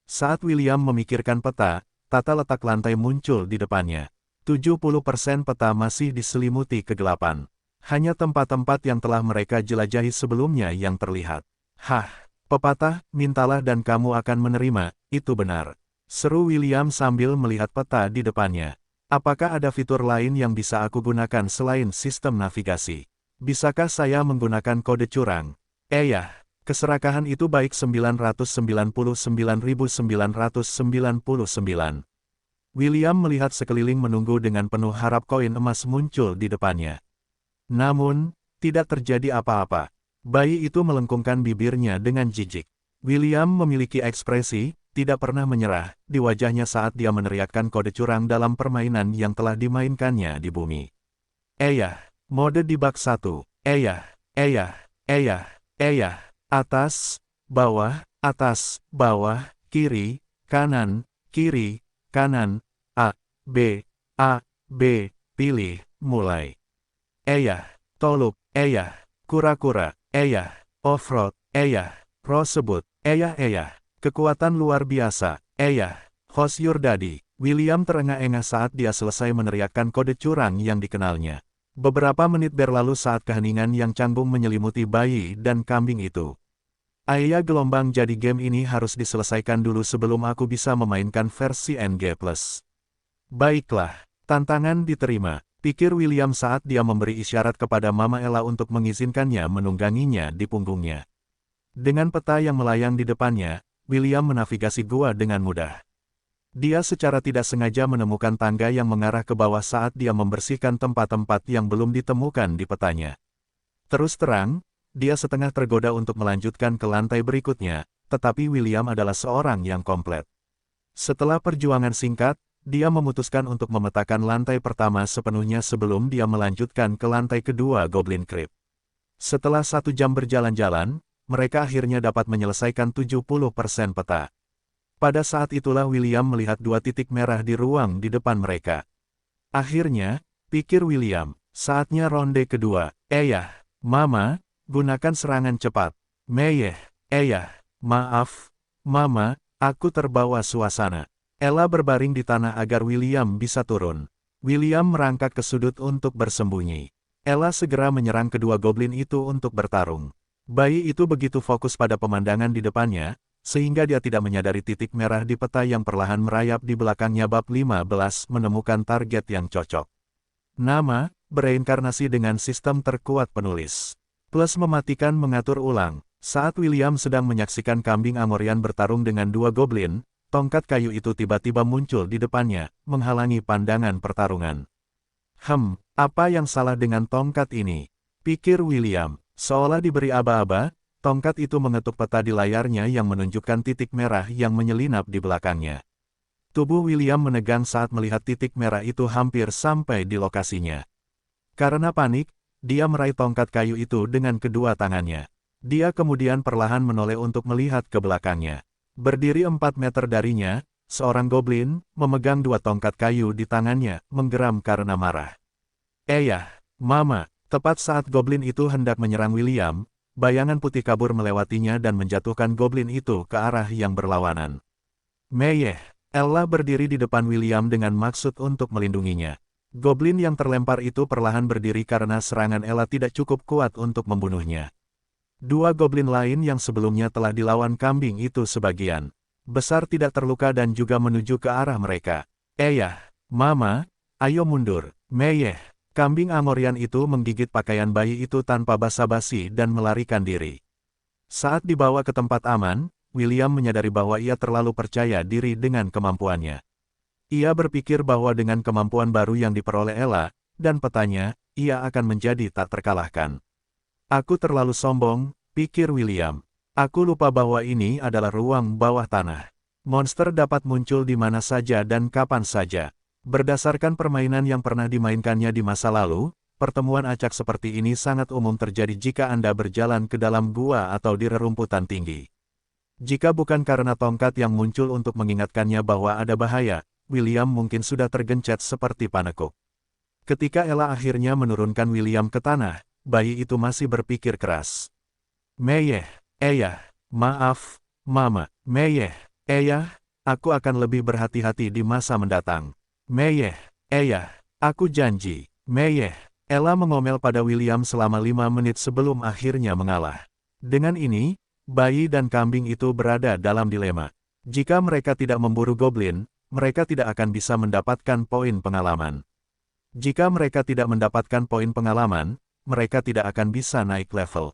Saat William memikirkan peta, tata letak lantai muncul di depannya. 70% peta masih diselimuti kegelapan. Hanya tempat-tempat yang telah mereka jelajahi sebelumnya yang terlihat. Hah, pepatah, mintalah dan kamu akan menerima, itu benar. Seru William sambil melihat peta di depannya. Apakah ada fitur lain yang bisa aku gunakan selain sistem navigasi? Bisakah saya menggunakan kode curang? Ya. Keserakahan itu baik 999.999. William melihat sekeliling menunggu dengan penuh harap koin emas muncul di depannya. Namun, tidak terjadi apa-apa. Bayi itu melengkungkan bibirnya dengan jijik. William memiliki ekspresi, tidak pernah menyerah, di wajahnya saat dia meneriakkan kode curang dalam permainan yang telah dimainkannya di bumi. Mode debug 1. Atas, bawah, kiri, kanan, A, B, pilih, mulai. Toluk, kura-kura, offroad, prosebut, kekuatan luar biasa, host your daddy. William terengah-engah saat dia selesai meneriakkan kode curang yang dikenalnya. Beberapa menit berlalu saat keheningan yang canggung menyelimuti bayi dan kambing itu. Gelombang jadi game ini harus diselesaikan dulu sebelum aku bisa memainkan versi NG+. Baiklah, tantangan diterima, pikir William saat dia memberi isyarat kepada Mama Ella untuk mengizinkannya menungganginya di punggungnya. Dengan peta yang melayang di depannya, William menavigasi gua dengan mudah. Dia secara tidak sengaja menemukan tangga yang mengarah ke bawah saat dia membersihkan tempat-tempat yang belum ditemukan di petanya. Terus terang, dia setengah tergoda untuk melanjutkan ke lantai berikutnya, tetapi William adalah seorang yang komplet. Setelah perjuangan singkat, dia memutuskan untuk memetakan lantai pertama sepenuhnya sebelum dia melanjutkan ke lantai kedua Goblin Crypt. Setelah 1 jam berjalan-jalan, mereka akhirnya dapat menyelesaikan 70% peta. Pada saat itulah William melihat 2 titik merah di ruang di depan mereka. Akhirnya, pikir William, saatnya ronde kedua. Mama, gunakan serangan cepat. Maaf, Mama, aku terbawa suasana. Ella berbaring di tanah agar William bisa turun. William merangkak ke sudut untuk bersembunyi. Ella segera menyerang kedua goblin itu untuk bertarung. Bayi itu begitu fokus pada pemandangan di depannya, sehingga dia tidak menyadari titik merah di peta yang perlahan merayap di belakangnya. Bab 15 menemukan target yang cocok. Nama, bereinkarnasi dengan sistem terkuat penulis. Plus mematikan mengatur ulang. Saat William sedang menyaksikan kambing Amorian bertarung dengan 2 goblin, tongkat kayu itu tiba-tiba muncul di depannya, menghalangi pandangan pertarungan. Apa yang salah dengan tongkat ini? Pikir William. Seolah diberi aba-aba, tongkat itu mengetuk peta di layarnya yang menunjukkan titik merah yang menyelinap di belakangnya. Tubuh William menegang saat melihat titik merah itu hampir sampai di lokasinya. Karena panik, dia meraih tongkat kayu itu dengan kedua tangannya. Dia kemudian perlahan menoleh untuk melihat ke belakangnya. Berdiri 4 meter darinya, seorang goblin, memegang 2 tongkat kayu di tangannya, menggeram karena marah. Mama! Tepat saat goblin itu hendak menyerang William, bayangan putih kabur melewatinya dan menjatuhkan goblin itu ke arah yang berlawanan. Meyeh! Ella berdiri di depan William dengan maksud untuk melindunginya. Goblin yang terlempar itu perlahan berdiri karena serangan Ella tidak cukup kuat untuk membunuhnya. 2 goblin lain yang sebelumnya telah dilawan kambing itu sebagian besar tidak terluka dan juga menuju ke arah mereka. Mama, ayo mundur. Meyeh! Kambing Amorian itu menggigit pakaian bayi itu tanpa basa-basi dan melarikan diri. Saat dibawa ke tempat aman, William menyadari bahwa ia terlalu percaya diri dengan kemampuannya. Ia berpikir bahwa dengan kemampuan baru yang diperoleh Ella, dan petanya, ia akan menjadi tak terkalahkan. Aku terlalu sombong, pikir William. Aku lupa bahwa ini adalah ruang bawah tanah. Monster dapat muncul di mana saja dan kapan saja. Berdasarkan permainan yang pernah dimainkannya di masa lalu, pertemuan acak seperti ini sangat umum terjadi jika Anda berjalan ke dalam gua atau di rerumputan tinggi. Jika bukan karena tongkat yang muncul untuk mengingatkannya bahwa ada bahaya, William mungkin sudah tergencet seperti panekuk. Ketika Ella akhirnya menurunkan William ke tanah, bayi itu masih berpikir keras. Meyeh! Maaf, Mama. Meyeh! Aku akan lebih berhati-hati di masa mendatang. Meyeh! Aku janji. Meyeh! Ella mengomel pada William selama 5 menit sebelum akhirnya mengalah. Dengan ini, bayi dan kambing itu berada dalam dilema. Jika mereka tidak memburu goblin, mereka tidak akan bisa mendapatkan poin pengalaman. Jika mereka tidak mendapatkan poin pengalaman, mereka tidak akan bisa naik level.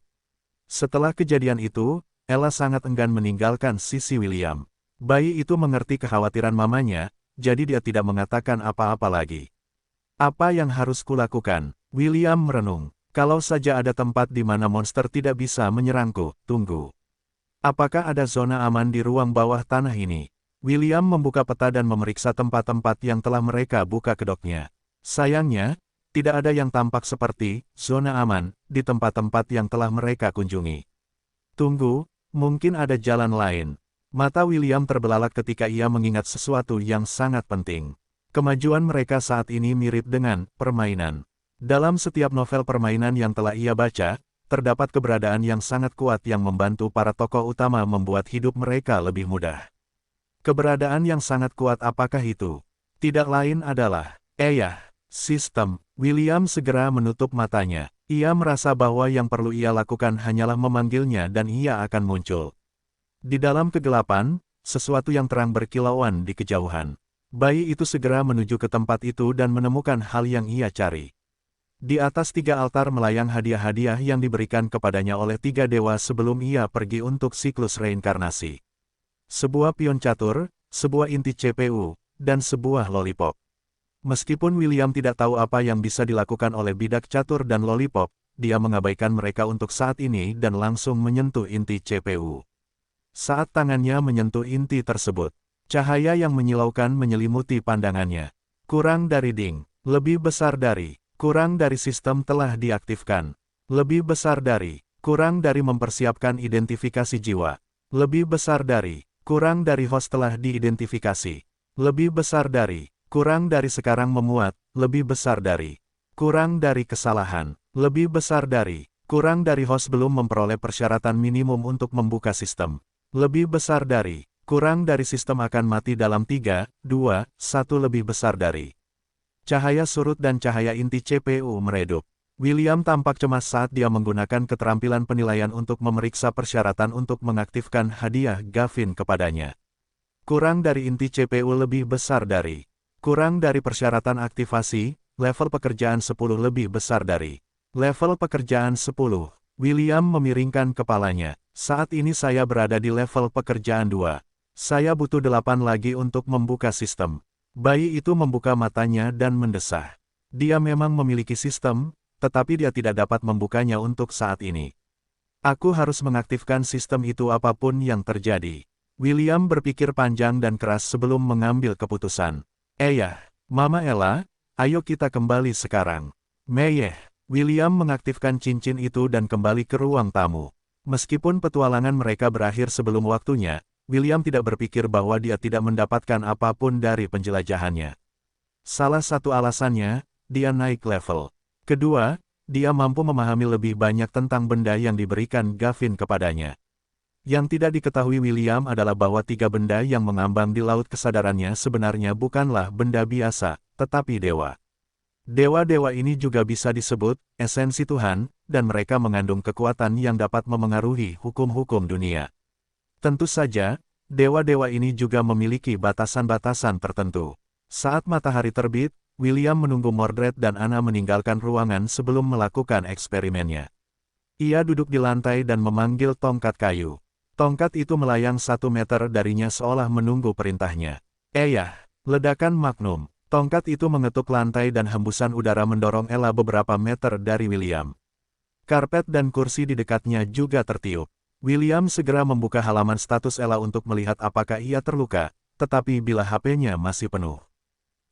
Setelah kejadian itu, Ella sangat enggan meninggalkan sisi William. Bayi itu mengerti kekhawatiran mamanya, jadi dia tidak mengatakan apa-apa lagi. Apa yang harus kulakukan? William merenung. Kalau saja ada tempat di mana monster tidak bisa menyerangku, tunggu. Apakah ada zona aman di ruang bawah tanah ini? William membuka peta dan memeriksa tempat-tempat yang telah mereka buka kedoknya. Sayangnya, tidak ada yang tampak seperti zona aman di tempat-tempat yang telah mereka kunjungi. Tunggu, mungkin ada jalan lain. Mata William terbelalak ketika ia mengingat sesuatu yang sangat penting. Kemajuan mereka saat ini mirip dengan permainan. Dalam setiap novel permainan yang telah ia baca, terdapat keberadaan yang sangat kuat yang membantu para tokoh utama membuat hidup mereka lebih mudah. Keberadaan yang sangat kuat apakah itu? Tidak lain adalah sistem. William segera menutup matanya. Ia merasa bahwa yang perlu ia lakukan hanyalah memanggilnya dan ia akan muncul. Di dalam kegelapan, sesuatu yang terang berkilauan di kejauhan. Bayi itu segera menuju ke tempat itu dan menemukan hal yang ia cari. Di atas 3 altar melayang hadiah-hadiah yang diberikan kepadanya oleh 3 dewa sebelum ia pergi untuk siklus reinkarnasi. Sebuah pion catur, sebuah inti CPU, dan sebuah lollipop. Meskipun William tidak tahu apa yang bisa dilakukan oleh bidak catur dan lollipop, dia mengabaikan mereka untuk saat ini dan langsung menyentuh inti CPU. Saat tangannya menyentuh inti tersebut, cahaya yang menyilaukan menyelimuti pandangannya. Kurang dari ding, lebih besar dari, kurang dari sistem telah diaktifkan. Lebih besar dari, kurang dari mempersiapkan identifikasi jiwa. Lebih besar dari, kurang dari host telah diidentifikasi. Lebih besar dari, kurang dari sekarang memuat, lebih besar dari, kurang dari kesalahan. Lebih besar dari, kurang dari host belum memperoleh persyaratan minimum untuk membuka sistem. Lebih besar dari, kurang dari sistem akan mati dalam 3, 2, 1 lebih besar dari. Cahaya surut dan cahaya inti CPU meredup. William tampak cemas saat dia menggunakan keterampilan penilaian untuk memeriksa persyaratan untuk mengaktifkan hadiah Gavin kepadanya. Kurang dari inti CPU lebih besar dari. Kurang dari persyaratan aktivasi, level pekerjaan 10 lebih besar dari. Level pekerjaan 10. William memiringkan kepalanya. Saat ini saya berada di level pekerjaan 2. Saya butuh 8 lagi untuk membuka sistem. Bayi itu membuka matanya dan mendesah. Dia memang memiliki sistem, tetapi dia tidak dapat membukanya untuk saat ini. Aku harus mengaktifkan sistem itu apapun yang terjadi. William berpikir panjang dan keras sebelum mengambil keputusan. Mama Ella, ayo kita kembali sekarang. Meyeh! William mengaktifkan cincin itu dan kembali ke ruang tamu. Meskipun petualangan mereka berakhir sebelum waktunya, William tidak berpikir bahwa dia tidak mendapatkan apapun dari penjelajahannya. Salah satu alasannya, dia naik level. Kedua, dia mampu memahami lebih banyak tentang benda yang diberikan Gavin kepadanya. Yang tidak diketahui William adalah bahwa 3 benda yang mengambang di laut kesadarannya sebenarnya bukanlah benda biasa, tetapi dewa. Dewa-dewa ini juga bisa disebut esensi Tuhan, dan mereka mengandung kekuatan yang dapat memengaruhi hukum-hukum dunia. Tentu saja, dewa-dewa ini juga memiliki batasan-batasan tertentu. Saat matahari terbit, William menunggu Mordred dan Anna meninggalkan ruangan sebelum melakukan eksperimennya. Ia duduk di lantai dan memanggil tongkat kayu. Tongkat itu melayang 1 meter darinya seolah menunggu perintahnya. Ledakan magnum. Tongkat itu mengetuk lantai dan hembusan udara mendorong Ella beberapa meter dari William. Karpet dan kursi di dekatnya juga tertiup. William segera membuka halaman status Ella untuk melihat apakah ia terluka, tetapi bila HP-nya masih penuh.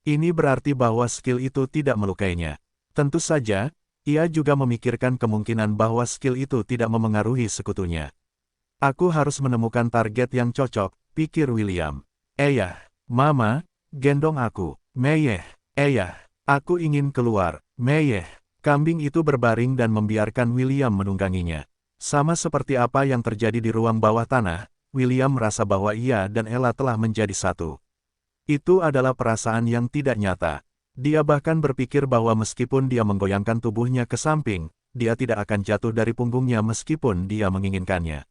Ini berarti bahwa skill itu tidak melukainya. Tentu saja, ia juga memikirkan kemungkinan bahwa skill itu tidak memengaruhi sekutunya. Aku harus menemukan target yang cocok, pikir William. Mama, gendong aku. Aku ingin keluar. Kambing itu berbaring dan membiarkan William menungganginya. Sama seperti apa yang terjadi di ruang bawah tanah, William merasa bahwa ia dan Ella telah menjadi satu. Itu adalah perasaan yang tidak nyata. Dia bahkan berpikir bahwa meskipun dia menggoyangkan tubuhnya ke samping, dia tidak akan jatuh dari punggungnya meskipun dia menginginkannya.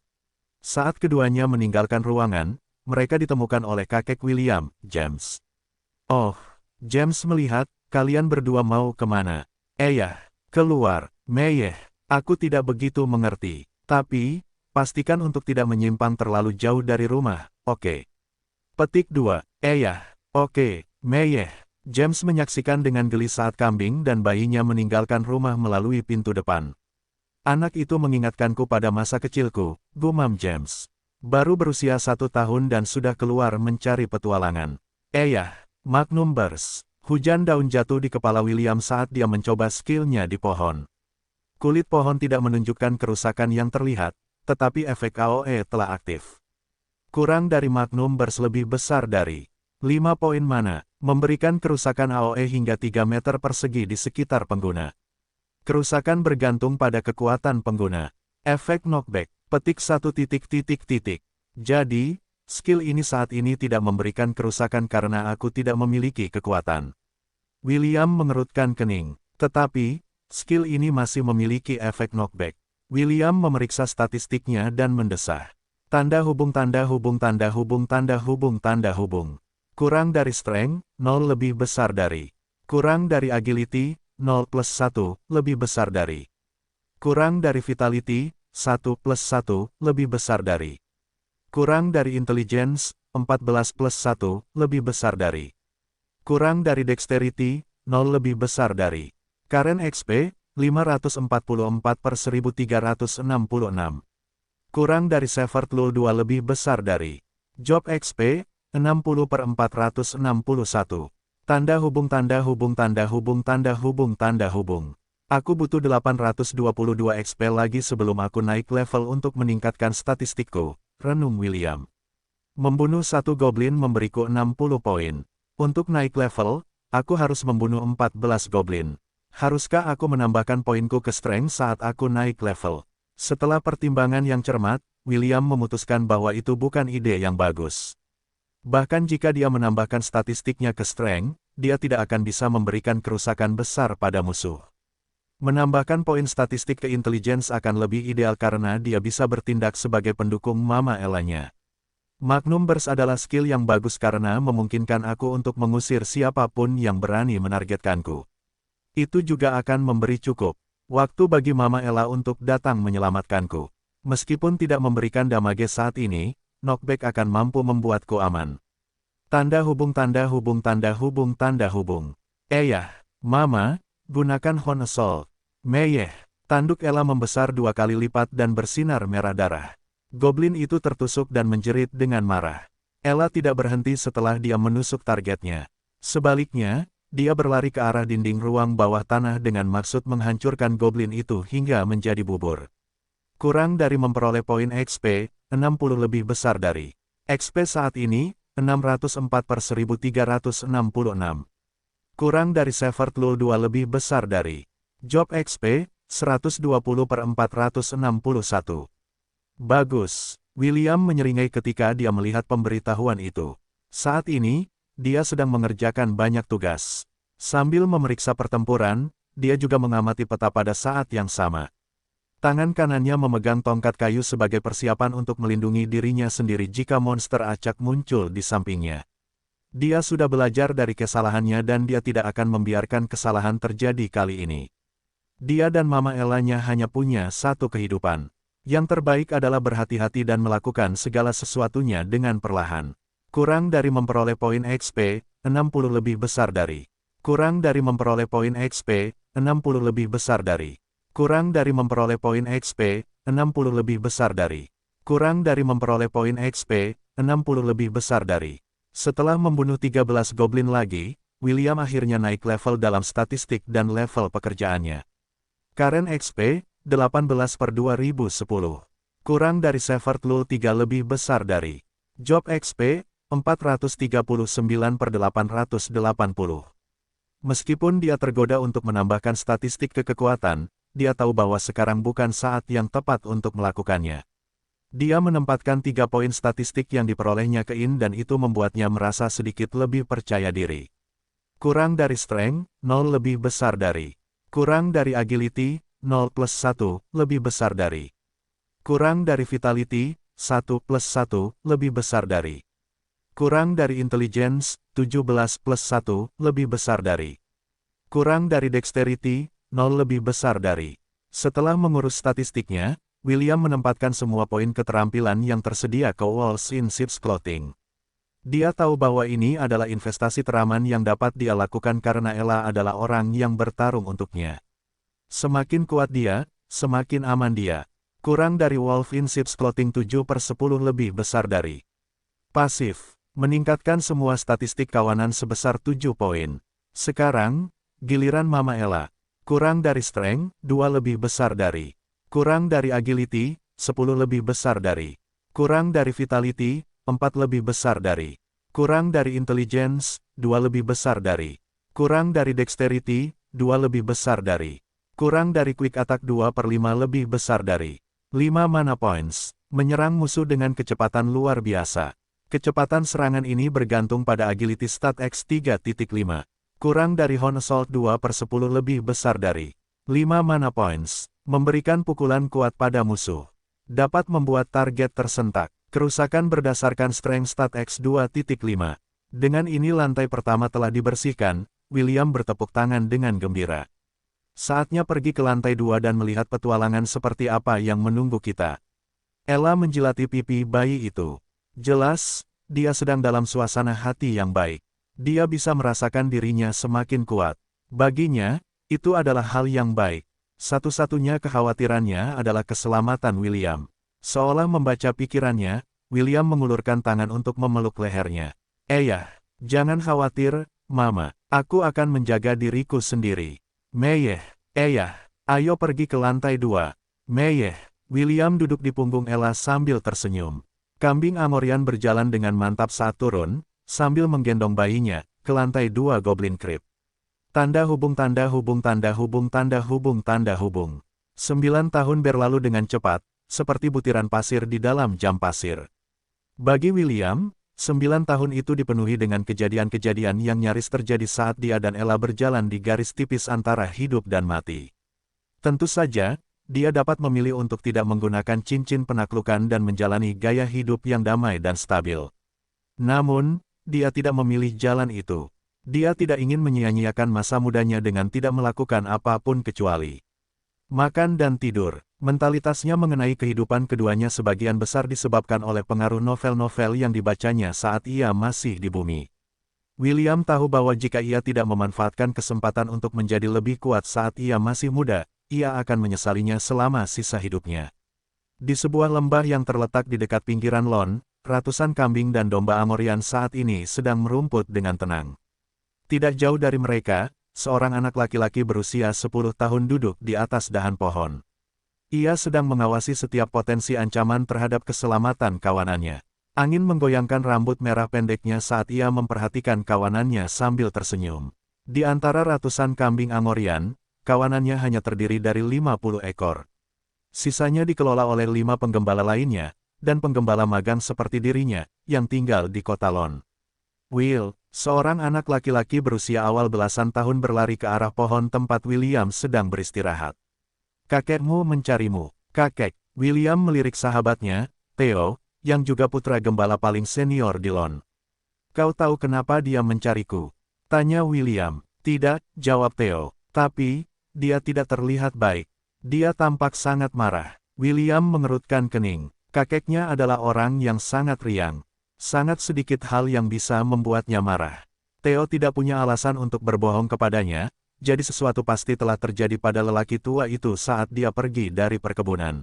Saat keduanya meninggalkan ruangan, mereka ditemukan oleh kakek William, James. Oh, James melihat, kalian berdua mau kemana? Keluar. Aku tidak begitu mengerti. Tapi, pastikan untuk tidak menyimpang terlalu jauh dari rumah, oke? Petik 2. Oke, James menyaksikan dengan geli saat kambing dan bayinya meninggalkan rumah melalui pintu depan. Anak itu mengingatkanku pada masa kecilku, gumam James. Baru berusia 1 tahun dan sudah keluar mencari petualangan. Magnum Burst. Hujan daun jatuh di kepala William saat dia mencoba skillnya di pohon. Kulit pohon tidak menunjukkan kerusakan yang terlihat, tetapi efek AOE telah aktif. Kurang dari Magnum Burst lebih besar dari 5 poin mana, memberikan kerusakan AOE hingga 3 meter persegi di sekitar pengguna. Kerusakan bergantung pada kekuatan pengguna. Efek knockback, petik 1. Jadi, skill ini saat ini tidak memberikan kerusakan karena aku tidak memiliki kekuatan. William mengerutkan kening. Tetapi, skill ini masih memiliki efek knockback. William memeriksa statistiknya dan mendesah. Tanda hubung. Kurang dari strength, 0 lebih besar dari. Kurang dari agility, 0+1, lebih besar dari. Kurang dari vitality, 1+1, lebih besar dari. Kurang dari intelligence, 14+1, lebih besar dari. Kurang dari dexterity, 0 lebih besar dari. Current XP, 544/1366. Kurang dari Severed Lul 2 lebih besar dari. Job XP, 60/461. Tanda hubung. Aku butuh 822 XP lagi sebelum aku naik level untuk meningkatkan statistikku, renung William. Membunuh 1 goblin memberiku 60 poin. Untuk naik level, aku harus membunuh 14 goblin. Haruskah aku menambahkan poinku ke strength saat aku naik level? Setelah pertimbangan yang cermat, William memutuskan bahwa itu bukan ide yang bagus. Bahkan jika dia menambahkan statistiknya ke strength, dia tidak akan bisa memberikan kerusakan besar pada musuh. Menambahkan poin statistik ke intelligence akan lebih ideal karena dia bisa bertindak sebagai pendukung Mama Ella-nya. Magnum Burst adalah skill yang bagus karena memungkinkan aku untuk mengusir siapapun yang berani menargetkanku. Itu juga akan memberi cukup waktu bagi Mama Ella untuk datang menyelamatkanku. Meskipun tidak memberikan damage saat ini, knockback akan mampu membuatku aman. Tanda hubung. Mama, gunakan Horn Assault. Tanduk Ella membesar 2 kali lipat dan bersinar merah darah. Goblin itu tertusuk dan menjerit dengan marah. Ella tidak berhenti setelah dia menusuk targetnya. Sebaliknya, dia berlari ke arah dinding ruang bawah tanah dengan maksud menghancurkan goblin itu hingga menjadi bubur. Kurang dari memperoleh poin XP, 60 lebih besar dari XP saat ini, 604/1366. Kurang dari Severt Lul 2 lebih besar dari Job XP, 120/461. Bagus. William menyeringai ketika dia melihat pemberitahuan itu. Saat ini, dia sedang mengerjakan banyak tugas. Sambil memeriksa pertempuran, dia juga mengamati peta pada saat yang sama. Tangan kanannya memegang tongkat kayu sebagai persiapan untuk melindungi dirinya sendiri jika monster acak muncul di sampingnya. Dia sudah belajar dari kesalahannya dan dia tidak akan membiarkan kesalahan terjadi kali ini. Dia dan Mama Ella-nya hanya punya satu kehidupan. Yang terbaik adalah berhati-hati dan melakukan segala sesuatunya dengan perlahan. Kurang dari memperoleh poin XP, 60 lebih besar dari. Kurang dari memperoleh poin XP, 60 lebih besar dari. Kurang dari memperoleh poin XP, 60 lebih besar dari. Kurang dari memperoleh poin XP, 60 lebih besar dari. Setelah membunuh 13 goblin lagi, William akhirnya naik level dalam statistik dan level pekerjaannya. Karen XP, 18/2010. Kurang dari Severt Lul 3 lebih besar dari. Job XP, 439/880. Meskipun dia tergoda untuk menambahkan statistik ke kekuatan, dia tahu bahwa sekarang bukan saat yang tepat untuk melakukannya. Dia menempatkan 3 poin statistik yang diperolehnya ke In dan itu membuatnya merasa sedikit lebih percaya diri. Kurang dari Strength, 0 lebih besar dari. Kurang dari Agility, 0+1, lebih besar dari. Kurang dari Vitality, 1+1, lebih besar dari. Kurang dari Intelligence, 17+1, lebih besar dari. Kurang dari Dexterity, 0 lebih besar dari. Setelah mengurus statistiknya, William menempatkan semua poin keterampilan yang tersedia ke Walls in Sheep's Clothing. Dia tahu bahwa ini adalah investasi teraman yang dapat dia lakukan karena Ella adalah orang yang bertarung untuknya. Semakin kuat dia, semakin aman dia. Kurang dari Wolf in Sheep's Clothing 7/10 lebih besar dari. Pasif. Meningkatkan semua statistik kawanan sebesar 7 poin. Sekarang, giliran Mama Ella. Kurang dari Strength, 2 lebih besar dari. Kurang dari Agility, 10 lebih besar dari. Kurang dari Vitality, 4 lebih besar dari. Kurang dari Intelligence, 2 lebih besar dari. Kurang dari Dexterity, 2 lebih besar dari. Kurang dari Quick Attack 2/5 lebih besar dari. 5 mana points. Menyerang musuh dengan kecepatan luar biasa. Kecepatan serangan ini bergantung pada Agility Stat X 3.5. Kurang dari Horn Assault 2/10 lebih besar dari. 5 mana points. Memberikan pukulan kuat pada musuh. Dapat membuat target tersentak. Kerusakan berdasarkan Strength Stat X 2.5. Dengan ini lantai pertama telah dibersihkan, William bertepuk tangan dengan gembira. Saatnya pergi ke lantai 2 dan melihat petualangan seperti apa yang menunggu kita. Ella menjilati pipi bayi itu. Jelas, dia sedang dalam suasana hati yang baik. Dia bisa merasakan dirinya semakin kuat. Baginya, itu adalah hal yang baik. Satu-satunya kekhawatirannya adalah keselamatan William. Seolah membaca pikirannya, William mengulurkan tangan untuk memeluk lehernya. Jangan khawatir, Mama. Aku akan menjaga diriku sendiri. Meyeh, ayo pergi ke lantai 2. Meyeh, William duduk di punggung Ella sambil tersenyum. Kambing Amorian berjalan dengan mantap saat turun, sambil menggendong bayinya, ke lantai 2 Goblin Crypt. Tanda hubung tanda hubung tanda hubung tanda hubung tanda hubung. 9 tahun berlalu dengan cepat, seperti butiran pasir di dalam jam pasir. Bagi William, 9 tahun itu dipenuhi dengan kejadian-kejadian yang nyaris terjadi saat dia dan Ella berjalan di garis tipis antara hidup dan mati. Tentu saja, dia dapat memilih untuk tidak menggunakan cincin penaklukan dan menjalani gaya hidup yang damai dan stabil. Namun, dia tidak memilih jalan itu. Dia tidak ingin menyia-nyiakan masa mudanya dengan tidak melakukan apapun kecuali makan dan tidur. Mentalitasnya mengenai kehidupan keduanya sebagian besar disebabkan oleh pengaruh novel-novel yang dibacanya saat ia masih di bumi. William tahu bahwa jika ia tidak memanfaatkan kesempatan untuk menjadi lebih kuat saat ia masih muda, ia akan menyesalinya selama sisa hidupnya. Di sebuah lembah yang terletak di dekat pinggiran Lon, ratusan kambing dan domba Amorian saat ini sedang merumput dengan tenang. Tidak jauh dari mereka, seorang anak laki-laki berusia 10 tahun duduk di atas dahan pohon. Ia sedang mengawasi setiap potensi ancaman terhadap keselamatan kawanannya. Angin menggoyangkan rambut merah pendeknya saat ia memperhatikan kawanannya sambil tersenyum. Di antara ratusan kambing Angorian, kawanannya hanya terdiri dari 50 ekor. Sisanya dikelola oleh 5 penggembala lainnya, dan penggembala magang seperti dirinya, yang tinggal di kota Lon. Will, seorang anak laki-laki berusia awal belasan tahun berlari ke arah pohon tempat William sedang beristirahat. Kakekmu mencarimu, kakek. William melirik sahabatnya, Theo, yang juga putra gembala paling senior di Lon. Kau tahu kenapa dia mencariku? Tanya William. Tidak, jawab Theo. Tapi, dia tidak terlihat baik. Dia tampak sangat marah. William mengerutkan kening. Kakeknya adalah orang yang sangat riang. Sangat sedikit hal yang bisa membuatnya marah. Theo tidak punya alasan untuk berbohong kepadanya, jadi sesuatu pasti telah terjadi pada lelaki tua itu saat dia pergi dari perkebunan.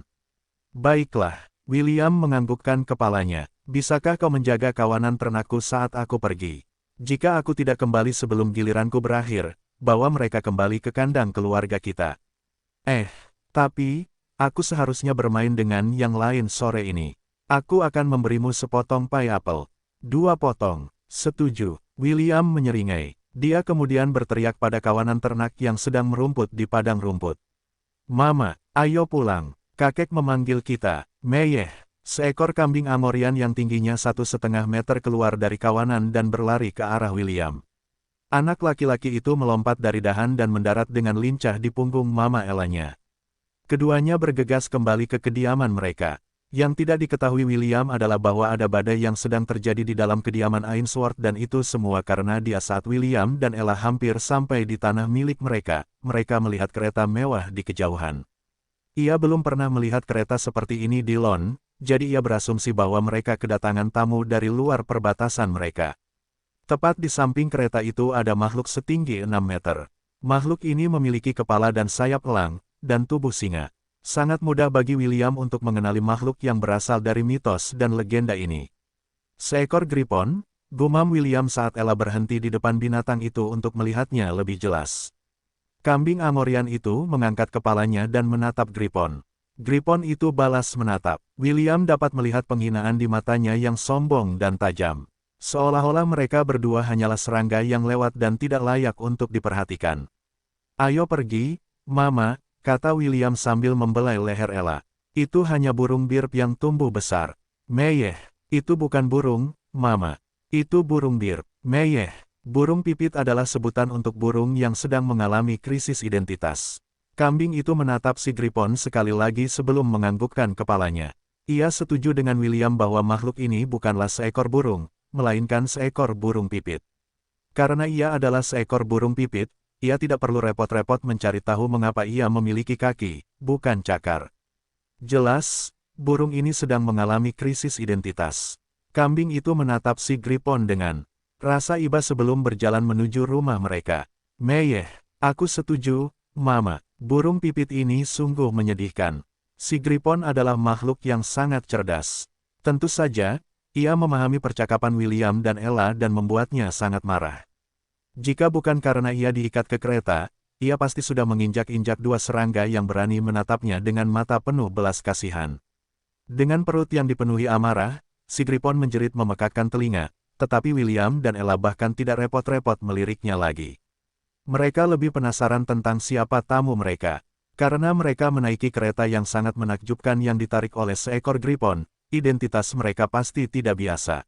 Baiklah, William menganggukkan kepalanya. Bisakah kau menjaga kawanan ternakku saat aku pergi? Jika aku tidak kembali sebelum giliranku berakhir, bawa mereka kembali ke kandang keluarga kita. Tapi, aku seharusnya bermain dengan yang lain sore ini. Aku akan memberimu sepotong pai apel. 2 potong. Setuju. William menyeringai. Dia kemudian berteriak pada kawanan ternak yang sedang merumput di padang rumput. Mama, ayo pulang. Kakek memanggil kita. Meyeh. Seekor kambing Angorian yang tingginya 1,5 meter keluar dari kawanan dan berlari ke arah William. Anak laki-laki itu melompat dari dahan dan mendarat dengan lincah di punggung Mama Ellanya. Keduanya bergegas kembali ke kediaman mereka. Yang tidak diketahui William adalah bahwa ada badai yang sedang terjadi di dalam kediaman Ainsworth dan itu semua karena dia saat William dan Ella hampir sampai di tanah milik mereka, mereka melihat kereta mewah di kejauhan. Ia belum pernah melihat kereta seperti ini di Lon, jadi ia berasumsi bahwa mereka kedatangan tamu dari luar perbatasan mereka. Tepat di samping kereta itu ada makhluk setinggi 6 meter. Makhluk ini memiliki kepala dan sayap elang, dan tubuh singa. Sangat mudah bagi William untuk mengenali makhluk yang berasal dari mitos dan legenda ini. Seekor gripon, gumam William saat Ella berhenti di depan binatang itu untuk melihatnya lebih jelas. Kambing Angorian itu mengangkat kepalanya dan menatap gripon. Gripon itu balas menatap. William dapat melihat penghinaan di matanya yang sombong dan tajam. Seolah-olah mereka berdua hanyalah serangga yang lewat dan tidak layak untuk diperhatikan. Ayo pergi, Mama, kata William sambil membelai leher Ella. Itu hanya burung birp yang tumbuh besar. Meyeh, itu bukan burung, Mama. Itu burung birp. Meyeh, burung pipit adalah sebutan untuk burung yang sedang mengalami krisis identitas. Kambing itu menatap si gripon sekali lagi sebelum menganggukkan kepalanya. Ia setuju dengan William bahwa makhluk ini bukanlah seekor burung, melainkan seekor burung pipit. Karena ia adalah seekor burung pipit, ia tidak perlu repot-repot mencari tahu mengapa ia memiliki kaki, bukan cakar. Jelas, burung ini sedang mengalami krisis identitas. Kambing itu menatap si gripon dengan rasa iba sebelum berjalan menuju rumah mereka. Meyeh, aku setuju, Mama. Burung pipit ini sungguh menyedihkan. Si gripon adalah makhluk yang sangat cerdas. Tentu saja, ia memahami percakapan William dan Ella dan membuatnya sangat marah. Jika bukan karena ia diikat ke kereta, ia pasti sudah menginjak-injak 2 serangga yang berani menatapnya dengan mata penuh belas kasihan. Dengan perut yang dipenuhi amarah, si gripon menjerit memekakkan telinga, tetapi William dan Ella bahkan tidak repot-repot meliriknya lagi. Mereka lebih penasaran tentang siapa tamu mereka. Karena mereka menaiki kereta yang sangat menakjubkan yang ditarik oleh seekor gripon, identitas mereka pasti tidak biasa.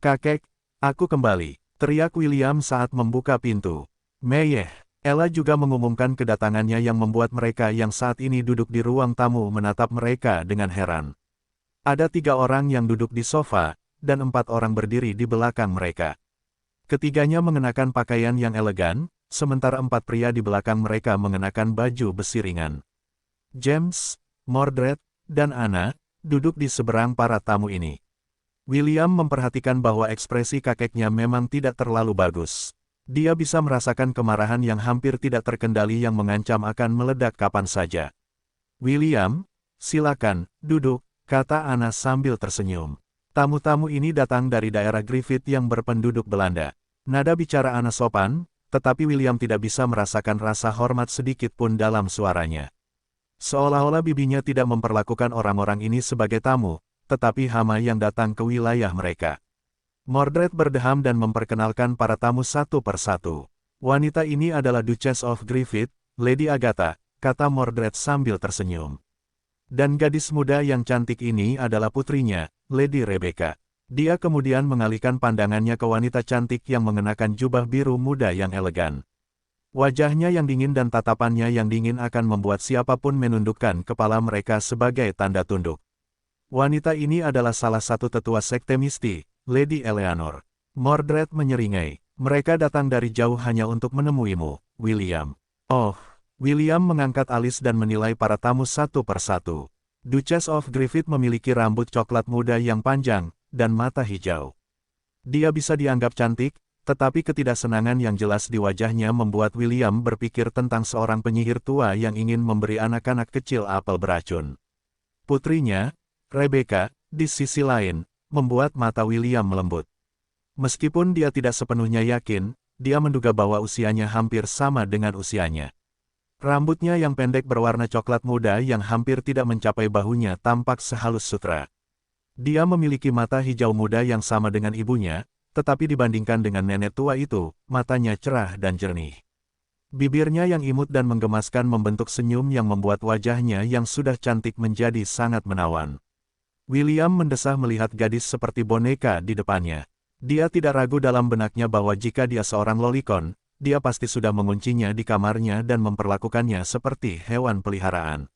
Kakek, aku kembali. Teriak William saat membuka pintu. Meyeh, Ella juga mengumumkan kedatangannya yang membuat mereka yang saat ini duduk di ruang tamu menatap mereka dengan heran. Ada 3 orang yang duduk di sofa, dan 4 orang berdiri di belakang mereka. Ketiganya mengenakan pakaian yang elegan, sementara 4 pria di belakang mereka mengenakan baju besi ringan. James, Mordred, dan Anna, duduk di seberang para tamu ini. William memperhatikan bahwa ekspresi kakeknya memang tidak terlalu bagus. Dia bisa merasakan kemarahan yang hampir tidak terkendali yang mengancam akan meledak kapan saja. William, silakan, duduk, kata Anna sambil tersenyum. Tamu-tamu ini datang dari daerah Griffith yang berpenduduk Belanda. Nada bicara Anna sopan, tetapi William tidak bisa merasakan rasa hormat sedikit pun dalam suaranya. Seolah-olah bibinya tidak memperlakukan orang-orang ini sebagai tamu, tetapi hama yang datang ke wilayah mereka. Mordred berdeham dan memperkenalkan para tamu satu persatu. Wanita ini adalah Duchess of Griffith, Lady Agatha, kata Mordred sambil tersenyum. Dan gadis muda yang cantik ini adalah putrinya, Lady Rebecca. Dia kemudian mengalihkan pandangannya ke wanita cantik yang mengenakan jubah biru muda yang elegan. Wajahnya yang dingin dan tatapannya yang dingin akan membuat siapapun menundukkan kepala mereka sebagai tanda tunduk. Wanita ini adalah salah satu tetua sekte Misti, Lady Eleanor. Mordred menyeringai. Mereka datang dari jauh hanya untuk menemuimu, William. Oh. William mengangkat alis dan menilai para tamu satu persatu. Duchess of Griffith memiliki rambut coklat muda yang panjang, dan mata hijau. Dia bisa dianggap cantik, tetapi ketidaksenangan yang jelas di wajahnya membuat William berpikir tentang seorang penyihir tua yang ingin memberi anak-anak kecil apel beracun. Putrinya, Rebecca, di sisi lain, membuat mata William melembut. Meskipun dia tidak sepenuhnya yakin, dia menduga bahwa usianya hampir sama dengan usianya. Rambutnya yang pendek berwarna coklat muda yang hampir tidak mencapai bahunya tampak sehalus sutra. Dia memiliki mata hijau muda yang sama dengan ibunya, tetapi dibandingkan dengan nenek tua itu, matanya cerah dan jernih. Bibirnya yang imut dan menggemaskan membentuk senyum yang membuat wajahnya yang sudah cantik menjadi sangat menawan. William mendesah melihat gadis seperti boneka di depannya. Dia tidak ragu dalam benaknya bahwa jika dia seorang lolicon, dia pasti sudah menguncinya di kamarnya dan memperlakukannya seperti hewan peliharaan.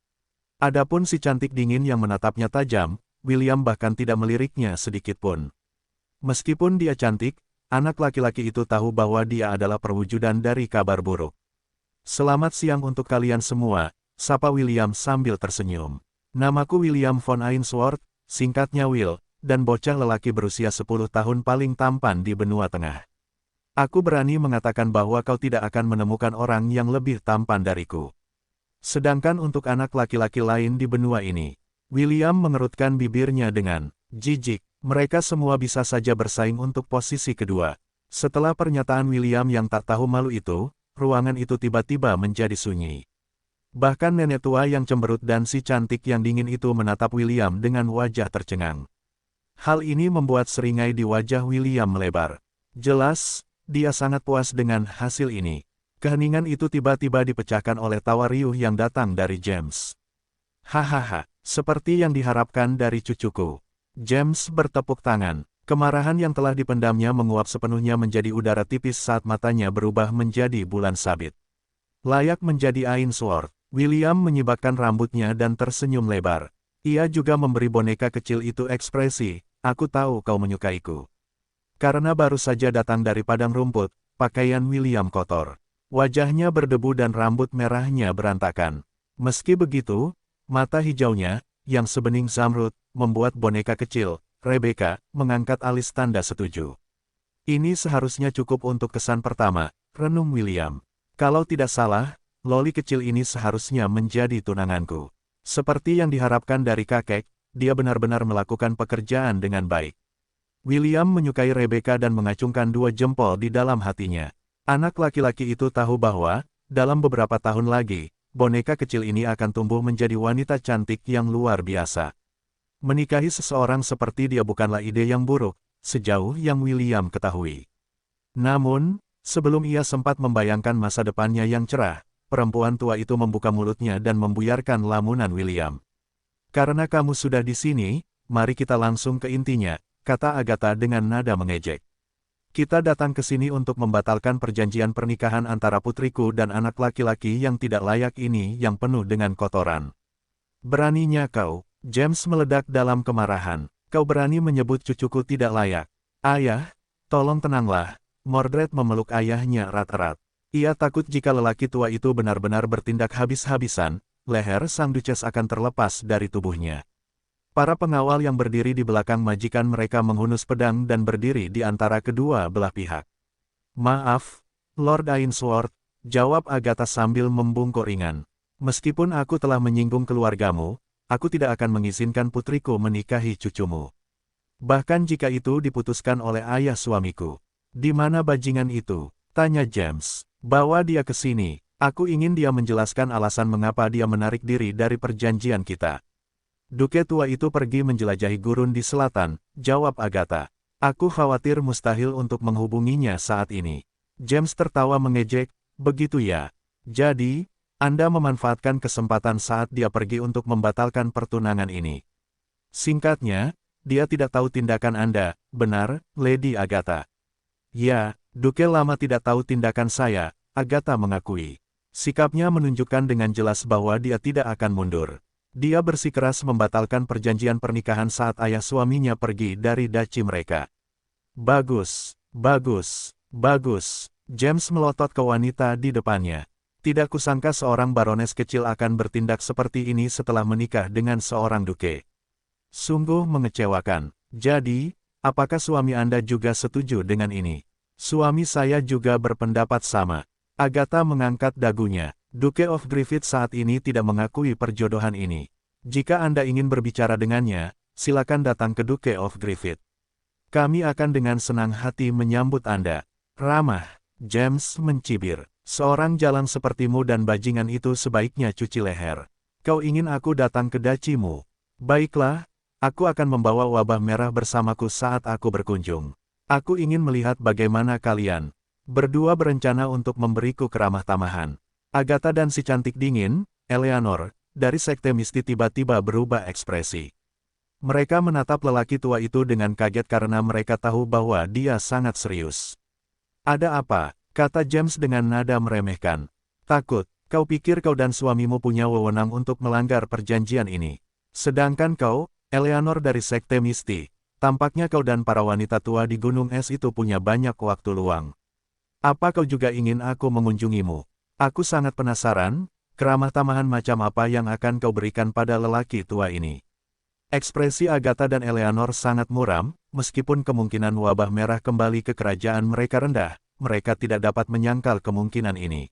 Adapun si cantik dingin yang menatapnya tajam, William bahkan tidak meliriknya sedikit pun. Meskipun dia cantik, anak laki-laki itu tahu bahwa dia adalah perwujudan dari kabar buruk. Selamat siang untuk kalian semua, sapa William sambil tersenyum. Namaku William von Ainsworth, singkatnya Will, dan bocah lelaki berusia 10 tahun paling tampan di benua tengah. Aku berani mengatakan bahwa kau tidak akan menemukan orang yang lebih tampan dariku. Sedangkan untuk anak laki-laki lain di benua ini, William mengerutkan bibirnya dengan jijik. Mereka semua bisa saja bersaing untuk posisi kedua. Setelah pernyataan William yang tak tahu malu itu, ruangan itu tiba-tiba menjadi sunyi. Bahkan nenek tua yang cemberut dan si cantik yang dingin itu menatap William dengan wajah tercengang. Hal ini membuat seringai di wajah William melebar. Jelas, dia sangat puas dengan hasil ini. Keheningan itu tiba-tiba dipecahkan oleh tawa riuh yang datang dari James. Hahaha, seperti yang diharapkan dari cucuku. James bertepuk tangan. Kemarahan yang telah dipendamnya menguap sepenuhnya menjadi udara tipis saat matanya berubah menjadi bulan sabit. Layak menjadi Ainsworth, William menyibakkan rambutnya dan tersenyum lebar. Ia juga memberi boneka kecil itu ekspresi, aku tahu kau menyukaiku. Karena baru saja datang dari padang rumput, pakaian William kotor. Wajahnya berdebu dan rambut merahnya berantakan. Meski begitu, mata hijaunya, yang sebening zamrud, membuat boneka kecil, Rebecca, mengangkat alis tanda setuju. Ini seharusnya cukup untuk kesan pertama, renung William. Kalau tidak salah, loli kecil ini seharusnya menjadi tunanganku. Seperti yang diharapkan dari kakek, dia benar-benar melakukan pekerjaan dengan baik. William menyukai Rebecca dan mengacungkan dua jempol di dalam hatinya. Anak laki-laki itu tahu bahwa, dalam beberapa tahun lagi, boneka kecil ini akan tumbuh menjadi wanita cantik yang luar biasa. Menikahi seseorang seperti dia bukanlah ide yang buruk, sejauh yang William ketahui. Namun, sebelum ia sempat membayangkan masa depannya yang cerah, perempuan tua itu membuka mulutnya dan membuyarkan lamunan William. Karena kamu sudah di sini, mari kita langsung ke intinya, kata Agatha dengan nada mengejek. Kita datang ke sini untuk membatalkan perjanjian pernikahan antara putriku dan anak laki-laki yang tidak layak ini yang penuh dengan kotoran. Beraninya kau, James meledak dalam kemarahan. Kau berani menyebut cucuku tidak layak. Ayah, tolong tenanglah. Mordred memeluk ayahnya erat-erat. Ia takut jika lelaki tua itu benar-benar bertindak habis-habisan, leher sang Duchess akan terlepas dari tubuhnya. Para pengawal yang berdiri di belakang majikan mereka menghunus pedang dan berdiri di antara kedua belah pihak. Maaf, Lord Ainsworth, jawab Agatha sambil membungkuk ringan. Meskipun aku telah menyinggung keluargamu, aku tidak akan mengizinkan putriku menikahi cucumu. Bahkan jika itu diputuskan oleh ayah suamiku. Di mana bajingan itu? Tanya James. Bawa dia ke sini. Aku ingin dia menjelaskan alasan mengapa dia menarik diri dari perjanjian kita. Duke tua itu pergi menjelajahi gurun di selatan, jawab Agatha. Aku khawatir mustahil untuk menghubunginya saat ini. James tertawa mengejek, begitu ya. Jadi, Anda memanfaatkan kesempatan saat dia pergi untuk membatalkan pertunangan ini. Singkatnya, dia tidak tahu tindakan Anda, benar, Lady Agatha? Ya, Duke lama tidak tahu tindakan saya, Agatha mengakui. Sikapnya menunjukkan dengan jelas bahwa dia tidak akan mundur. Dia bersikeras membatalkan perjanjian pernikahan saat ayah suaminya pergi dari daci mereka. Bagus, bagus, bagus. James melotot ke wanita di depannya. Tidak kusangka seorang barones kecil akan bertindak seperti ini setelah menikah dengan seorang duke. Sungguh mengecewakan. Jadi, apakah suami Anda juga setuju dengan ini? Suami saya juga berpendapat sama. Agatha mengangkat dagunya. Duke of Griffith saat ini tidak mengakui perjodohan ini. Jika Anda ingin berbicara dengannya, silakan datang ke Duke of Griffith. Kami akan dengan senang hati menyambut Anda. Ramah, James mencibir. Seorang jalan sepertimu dan bajingan itu sebaiknya cuci leher. Kau ingin aku datang ke dacimu? Baiklah, aku akan membawa wabah merah bersamaku saat aku berkunjung. Aku ingin melihat bagaimana kalian berdua berencana untuk memberiku keramah tamahan. Agatha dan si cantik dingin, Eleanor, dari sekte Misti tiba-tiba berubah ekspresi. Mereka menatap lelaki tua itu dengan kaget karena mereka tahu bahwa dia sangat serius. Ada apa? Kata James dengan nada meremehkan. Takut, kau pikir kau dan suamimu punya wewenang untuk melanggar perjanjian ini. Sedangkan kau, Eleanor dari sekte Misti, tampaknya kau dan para wanita tua di Gunung Es itu punya banyak waktu luang. Apa kau juga ingin aku mengunjungimu? Aku sangat penasaran, keramah tamahan macam apa yang akan kau berikan pada lelaki tua ini. Ekspresi Agatha dan Eleanor sangat muram, meskipun kemungkinan wabah merah kembali ke kerajaan mereka rendah, mereka tidak dapat menyangkal kemungkinan ini.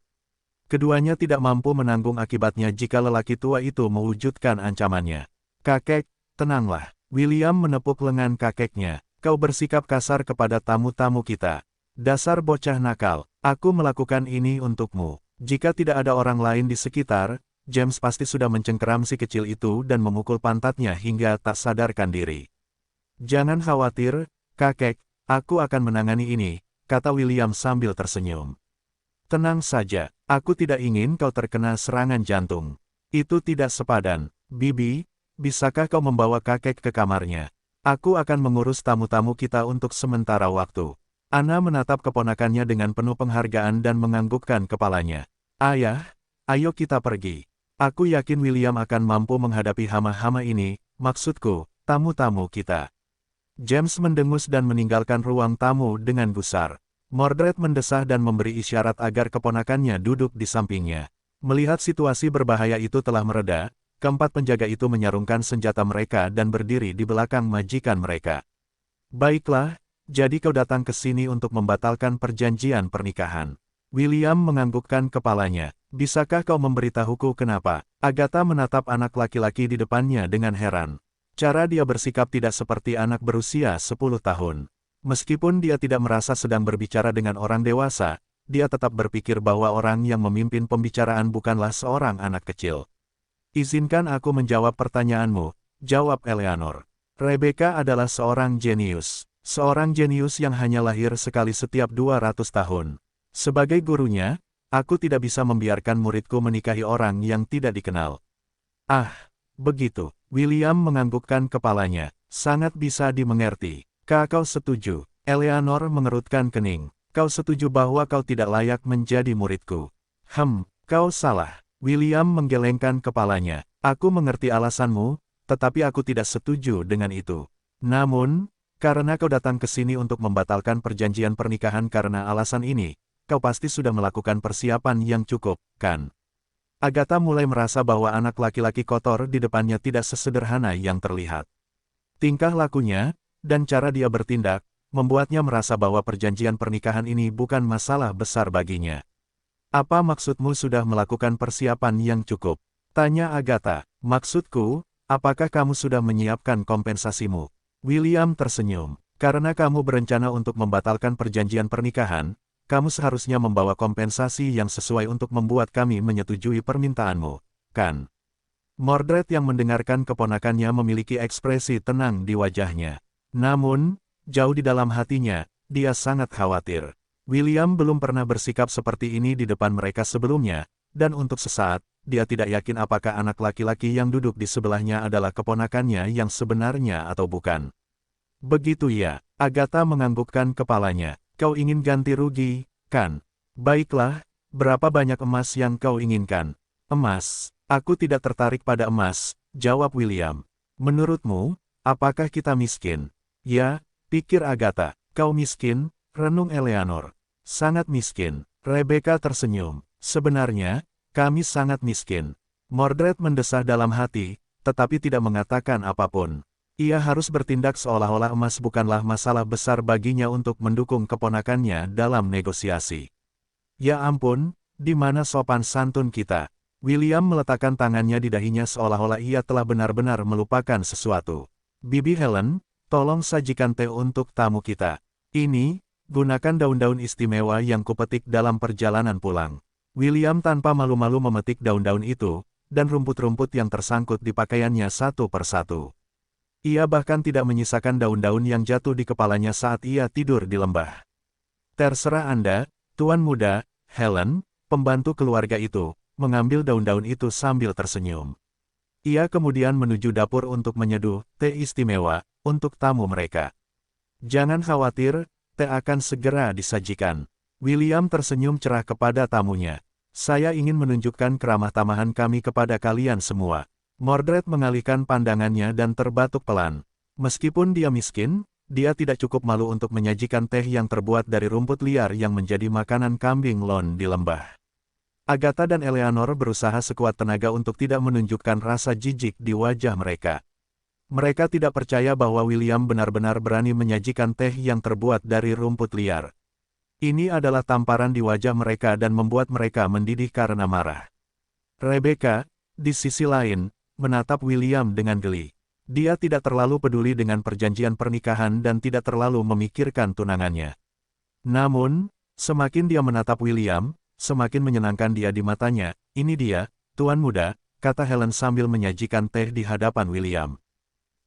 Keduanya tidak mampu menanggung akibatnya jika lelaki tua itu mewujudkan ancamannya. Kakek, tenanglah. William menepuk lengan kakeknya. Kau bersikap kasar kepada tamu-tamu kita. Dasar bocah nakal, aku melakukan ini untukmu. Jika tidak ada orang lain di sekitar, James pasti sudah mencengkeram si kecil itu dan memukul pantatnya hingga tak sadarkan diri. Jangan khawatir, kakek, aku akan menangani ini, kata William sambil tersenyum. Tenang saja, aku tidak ingin kau terkena serangan jantung. Itu tidak sepadan. Bibi, bisakah kau membawa kakek ke kamarnya? Aku akan mengurus tamu-tamu kita untuk sementara waktu. Anna menatap keponakannya dengan penuh penghargaan dan menganggukkan kepalanya. Ayah, ayo kita pergi. Aku yakin William akan mampu menghadapi hama-hama ini, maksudku, tamu-tamu kita. James mendengus dan meninggalkan ruang tamu dengan gusar. Mordred mendesah dan memberi isyarat agar keponakannya duduk di sampingnya. Melihat situasi berbahaya itu telah mereda, keempat penjaga itu menyarungkan senjata mereka dan berdiri di belakang majikan mereka. Baiklah, jadi kau datang ke sini untuk membatalkan perjanjian pernikahan. William menganggukkan kepalanya. Bisakah kau memberitahuku kenapa? Agatha menatap anak laki-laki di depannya dengan heran. Cara dia bersikap tidak seperti anak berusia 10 tahun. Meskipun dia tidak merasa sedang berbicara dengan orang dewasa, dia tetap berpikir bahwa orang yang memimpin pembicaraan bukanlah seorang anak kecil. Izinkan aku menjawab pertanyaanmu, jawab Eleanor. Rebecca adalah seorang jenius. Seorang jenius yang hanya lahir sekali setiap 200 tahun. Sebagai gurunya, aku tidak bisa membiarkan muridku menikahi orang yang tidak dikenal. Ah, begitu. William menganggukkan kepalanya. Sangat bisa dimengerti. Kau setuju? Eleanor mengerutkan kening. Kau setuju bahwa kau tidak layak menjadi muridku? Kau salah. William menggelengkan kepalanya. Aku mengerti alasanmu, tetapi aku tidak setuju dengan itu. Namun, karena kau datang ke sini untuk membatalkan perjanjian pernikahan karena alasan ini, kau pasti sudah melakukan persiapan yang cukup, kan? Agatha mulai merasa bahwa anak laki-laki kotor di depannya tidak sesederhana yang terlihat. Tingkah lakunya, dan cara dia bertindak, membuatnya merasa bahwa perjanjian pernikahan ini bukan masalah besar baginya. Apa maksudmu sudah melakukan persiapan yang cukup? Tanya Agatha. Maksudku, apakah kamu sudah menyiapkan kompensasimu? William tersenyum. Karena kamu berencana untuk membatalkan perjanjian pernikahan, kamu seharusnya membawa kompensasi yang sesuai untuk membuat kami menyetujui permintaanmu, kan? Mordred yang mendengarkan keponakannya memiliki ekspresi tenang di wajahnya. Namun, jauh di dalam hatinya, dia sangat khawatir. William belum pernah bersikap seperti ini di depan mereka sebelumnya, dan untuk sesaat, dia tidak yakin apakah anak laki-laki yang duduk di sebelahnya adalah keponakannya yang sebenarnya atau bukan. Begitu ya, Agatha menganggukkan kepalanya. Kau ingin ganti rugi, kan? Baiklah, berapa banyak emas yang kau inginkan? Emas, aku tidak tertarik pada emas, jawab William. Menurutmu, apakah kita miskin? Ya, pikir Agatha, kau miskin, renung Eleanor. Sangat miskin, Rebecca tersenyum. Sebenarnya, kami sangat miskin. Mordred mendesah dalam hati, tetapi tidak mengatakan apapun. Ia harus bertindak seolah-olah emas bukanlah masalah besar baginya untuk mendukung keponakannya dalam negosiasi. Ya ampun, di mana sopan santun kita? William meletakkan tangannya di dahinya seolah-olah ia telah benar-benar melupakan sesuatu. Bibi Helen, tolong sajikan teh untuk tamu kita. Ini, gunakan daun-daun istimewa yang kupetik dalam perjalanan pulang. William tanpa malu-malu memetik daun-daun itu, dan rumput-rumput yang tersangkut di pakaiannya satu persatu. Ia bahkan tidak menyisakan daun-daun yang jatuh di kepalanya saat ia tidur di lembah. Terserah Anda, Tuan Muda, Helen, pembantu keluarga itu, mengambil daun-daun itu sambil tersenyum. Ia kemudian menuju dapur untuk menyeduh teh istimewa untuk tamu mereka. Jangan khawatir, teh akan segera disajikan. William tersenyum cerah kepada tamunya. Saya ingin menunjukkan keramah tamahan kami kepada kalian semua. Mordred mengalihkan pandangannya dan terbatuk pelan. Meskipun dia miskin, dia tidak cukup malu untuk menyajikan teh yang terbuat dari rumput liar yang menjadi makanan kambing lon di lembah. Agatha dan Eleanor berusaha sekuat tenaga untuk tidak menunjukkan rasa jijik di wajah mereka. Mereka tidak percaya bahwa William benar-benar berani menyajikan teh yang terbuat dari rumput liar. Ini adalah tamparan di wajah mereka dan membuat mereka mendidih karena marah. Rebecca, di sisi lain, menatap William dengan geli. Dia tidak terlalu peduli dengan perjanjian pernikahan dan tidak terlalu memikirkan tunangannya. Namun, semakin dia menatap William, semakin menyenangkan dia di matanya. Ini dia, Tuan Muda, kata Helen sambil menyajikan teh di hadapan William.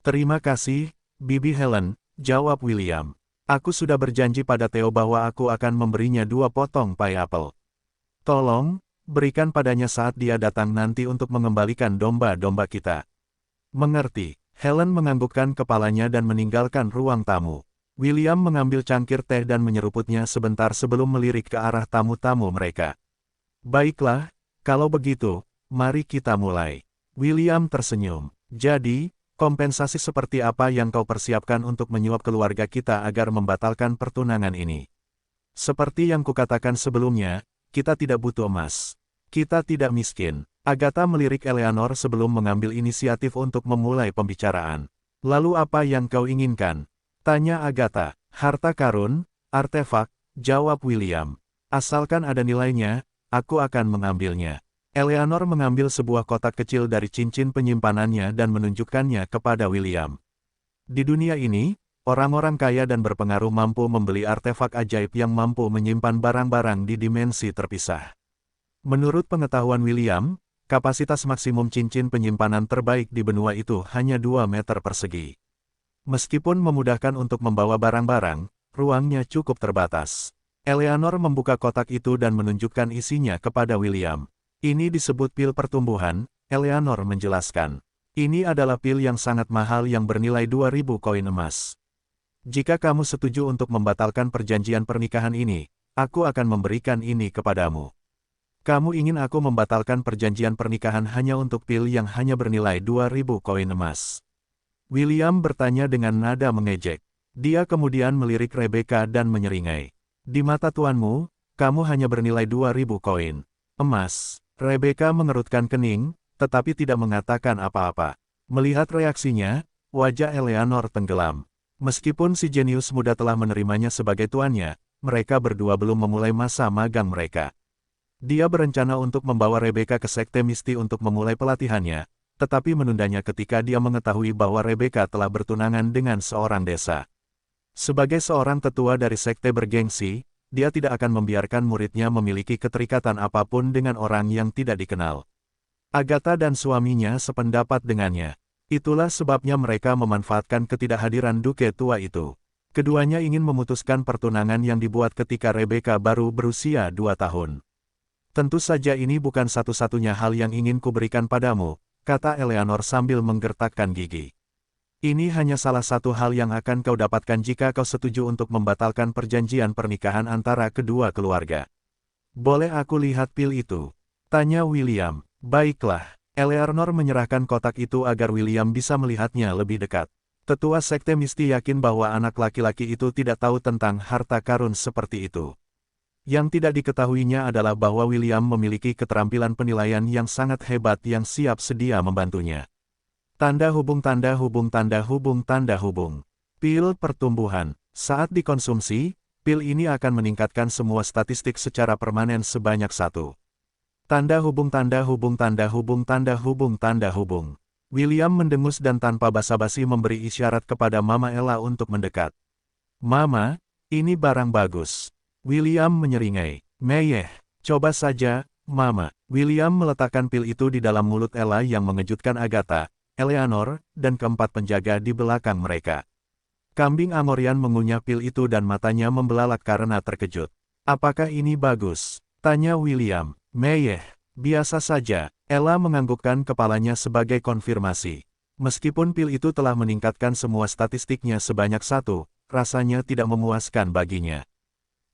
Terima kasih, Bibi Helen, jawab William. Aku sudah berjanji pada Theo bahwa aku akan memberinya 2 potong pai apel. Tolong, berikan padanya saat dia datang nanti untuk mengembalikan domba-domba kita. Mengerti. Helen menganggukkan kepalanya dan meninggalkan ruang tamu. William mengambil cangkir teh dan menyeruputnya sebentar sebelum melirik ke arah tamu-tamu mereka. Baiklah, kalau begitu, mari kita mulai. William tersenyum. Jadi, kompensasi seperti apa yang kau persiapkan untuk menyuap keluarga kita agar membatalkan pertunangan ini? Seperti yang kukatakan sebelumnya, kita tidak butuh emas. Kita tidak miskin. Agatha melirik Eleanor sebelum mengambil inisiatif untuk memulai pembicaraan. Lalu apa yang kau inginkan? Tanya Agatha. Harta karun, artefak, jawab William. Asalkan ada nilainya, aku akan mengambilnya. Eleanor mengambil sebuah kotak kecil dari cincin penyimpanannya dan menunjukkannya kepada William. Di dunia ini, orang-orang kaya dan berpengaruh mampu membeli artefak ajaib yang mampu menyimpan barang-barang di dimensi terpisah. Menurut pengetahuan William, kapasitas maksimum cincin penyimpanan terbaik di benua itu hanya 2 meter persegi. Meskipun memudahkan untuk membawa barang-barang, ruangnya cukup terbatas. Eleanor membuka kotak itu dan menunjukkan isinya kepada William. Ini disebut pil pertumbuhan, Eleanor menjelaskan. Ini adalah pil yang sangat mahal yang bernilai 2.000 koin emas. Jika kamu setuju untuk membatalkan perjanjian pernikahan ini, aku akan memberikan ini kepadamu. Kamu ingin aku membatalkan perjanjian pernikahan hanya untuk pil yang hanya bernilai 2.000 koin emas? William bertanya dengan nada mengejek. Dia kemudian melirik Rebecca dan menyeringai. Di mata tuanmu, kamu hanya bernilai 2.000 koin emas. Rebecca mengerutkan kening, tetapi tidak mengatakan apa-apa. Melihat reaksinya, wajah Eleanor tenggelam. Meskipun si jenius muda telah menerimanya sebagai tuannya, mereka berdua belum memulai masa magang mereka. Dia berencana untuk membawa Rebecca ke sekte Misti untuk memulai pelatihannya, tetapi menundanya ketika dia mengetahui bahwa Rebecca telah bertunangan dengan seorang desa. Sebagai seorang tetua dari sekte bergengsi, dia tidak akan membiarkan muridnya memiliki keterikatan apapun dengan orang yang tidak dikenal. Agatha dan suaminya sependapat dengannya. Itulah sebabnya mereka memanfaatkan ketidakhadiran duke tua itu. Keduanya ingin memutuskan pertunangan yang dibuat ketika Rebecca baru berusia 2 tahun. Tentu saja ini bukan satu-satunya hal yang ingin kuberikan padamu, kata Eleanor sambil menggertakkan gigi. Ini hanya salah satu hal yang akan kau dapatkan jika kau setuju untuk membatalkan perjanjian pernikahan antara kedua keluarga. Boleh aku lihat pil itu? Tanya William. Baiklah. Eleanor menyerahkan kotak itu agar William bisa melihatnya lebih dekat. Tetua sekte Misty yakin bahwa anak laki-laki itu tidak tahu tentang harta karun seperti itu. Yang tidak diketahuinya adalah bahwa William memiliki keterampilan penilaian yang sangat hebat yang siap sedia membantunya. Tanda hubung tanda hubung tanda hubung tanda hubung. Pil pertumbuhan. Saat dikonsumsi, pil ini akan meningkatkan semua statistik secara permanen sebanyak 1. Tanda hubung tanda hubung tanda hubung tanda hubung tanda hubung. William mendengus dan tanpa basa-basi memberi isyarat kepada Mama Ella untuk mendekat. Mama, ini barang bagus. William menyeringai. Meyeh, coba saja, Mama. William meletakkan pil itu di dalam mulut Ella yang mengejutkan Agatha, Eleanor, dan keempat penjaga di belakang mereka. Kambing Amorian mengunyah pil itu dan matanya membelalak karena terkejut. Apakah ini bagus? Tanya William. Meyeh, biasa saja. Ella menganggukkan kepalanya sebagai konfirmasi. Meskipun pil itu telah meningkatkan semua statistiknya sebanyak 1, rasanya tidak memuaskan baginya.